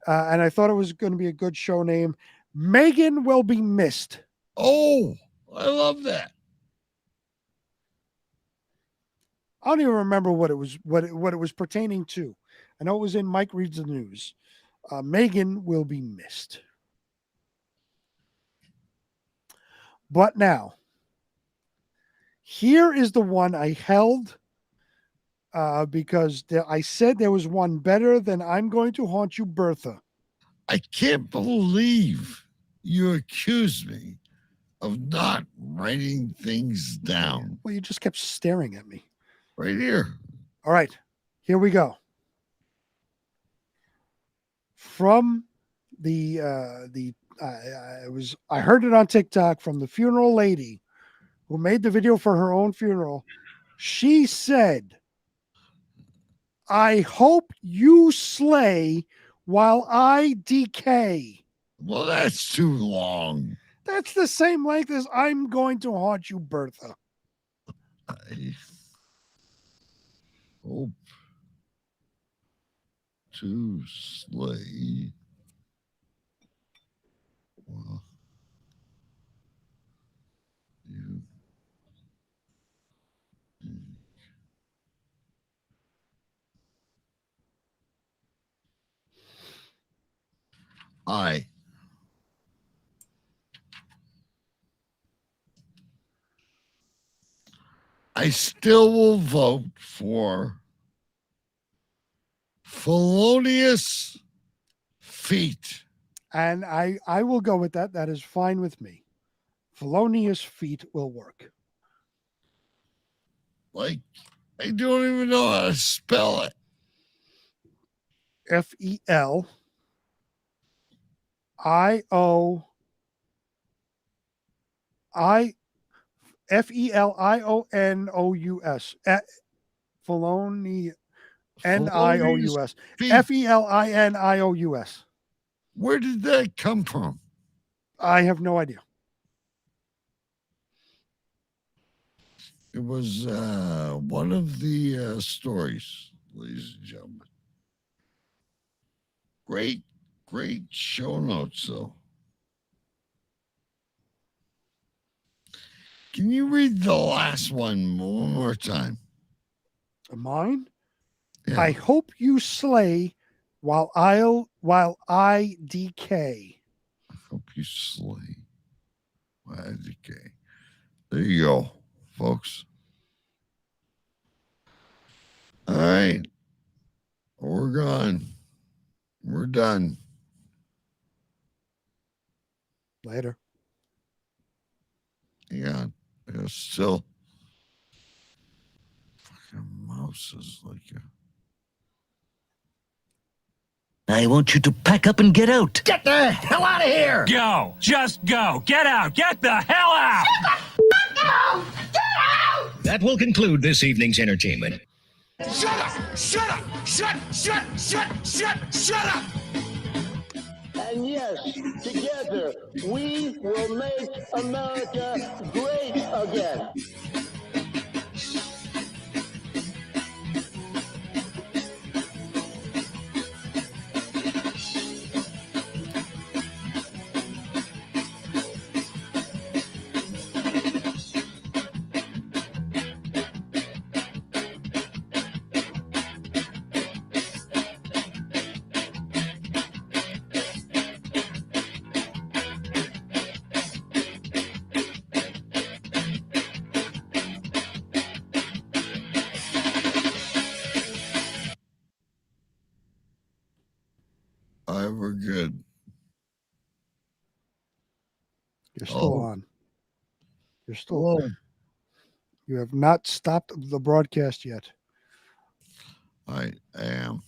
and I thought it was going to be a good show name. Megan Will Be Missed. Oh, I love that. I don't even remember what it was what it was pertaining to. I know it was in Mike Reads the News. Megan will be missed. But now, here is the one I held because I said there was one better than I'm Going to Haunt You, Bertha. I can't believe you accused me of not writing things down. Well, you just kept staring at me. Right here. All right, here we go. From I heard it on TikTok from the funeral lady who made the video for her own funeral. She said, "I hope you slay while I decay." Well, that's too long. That's the same length as I'm Going to Haunt You, Bertha. I hope to slay. Well, you. I still will vote for felonious feet. And I will go with that. That is fine with me. Felonious feet will work. Like, I don't even know how to spell it. Felionous. Felonious. Nious. Felinious. Where did that come from? I have no idea. It was one of the stories, ladies and gentlemen. Great show notes, though. Can you read the last one more time? Mine? Yeah. I hope you slay while I decay. I hope you slay while I decay. There you go, folks. All right. We're gone. We're done. Later. Hang on. There's still fucking mouse is like a. I want you to pack up and get out. Get the hell out of here! Go! Just go! Get out! Get the hell out! That will conclude this evening's entertainment. Shut up! Shut up! Shut up! And yes, together, we will make America great again. We're good. You're still on. You're still on. You have not stopped the broadcast yet. I am.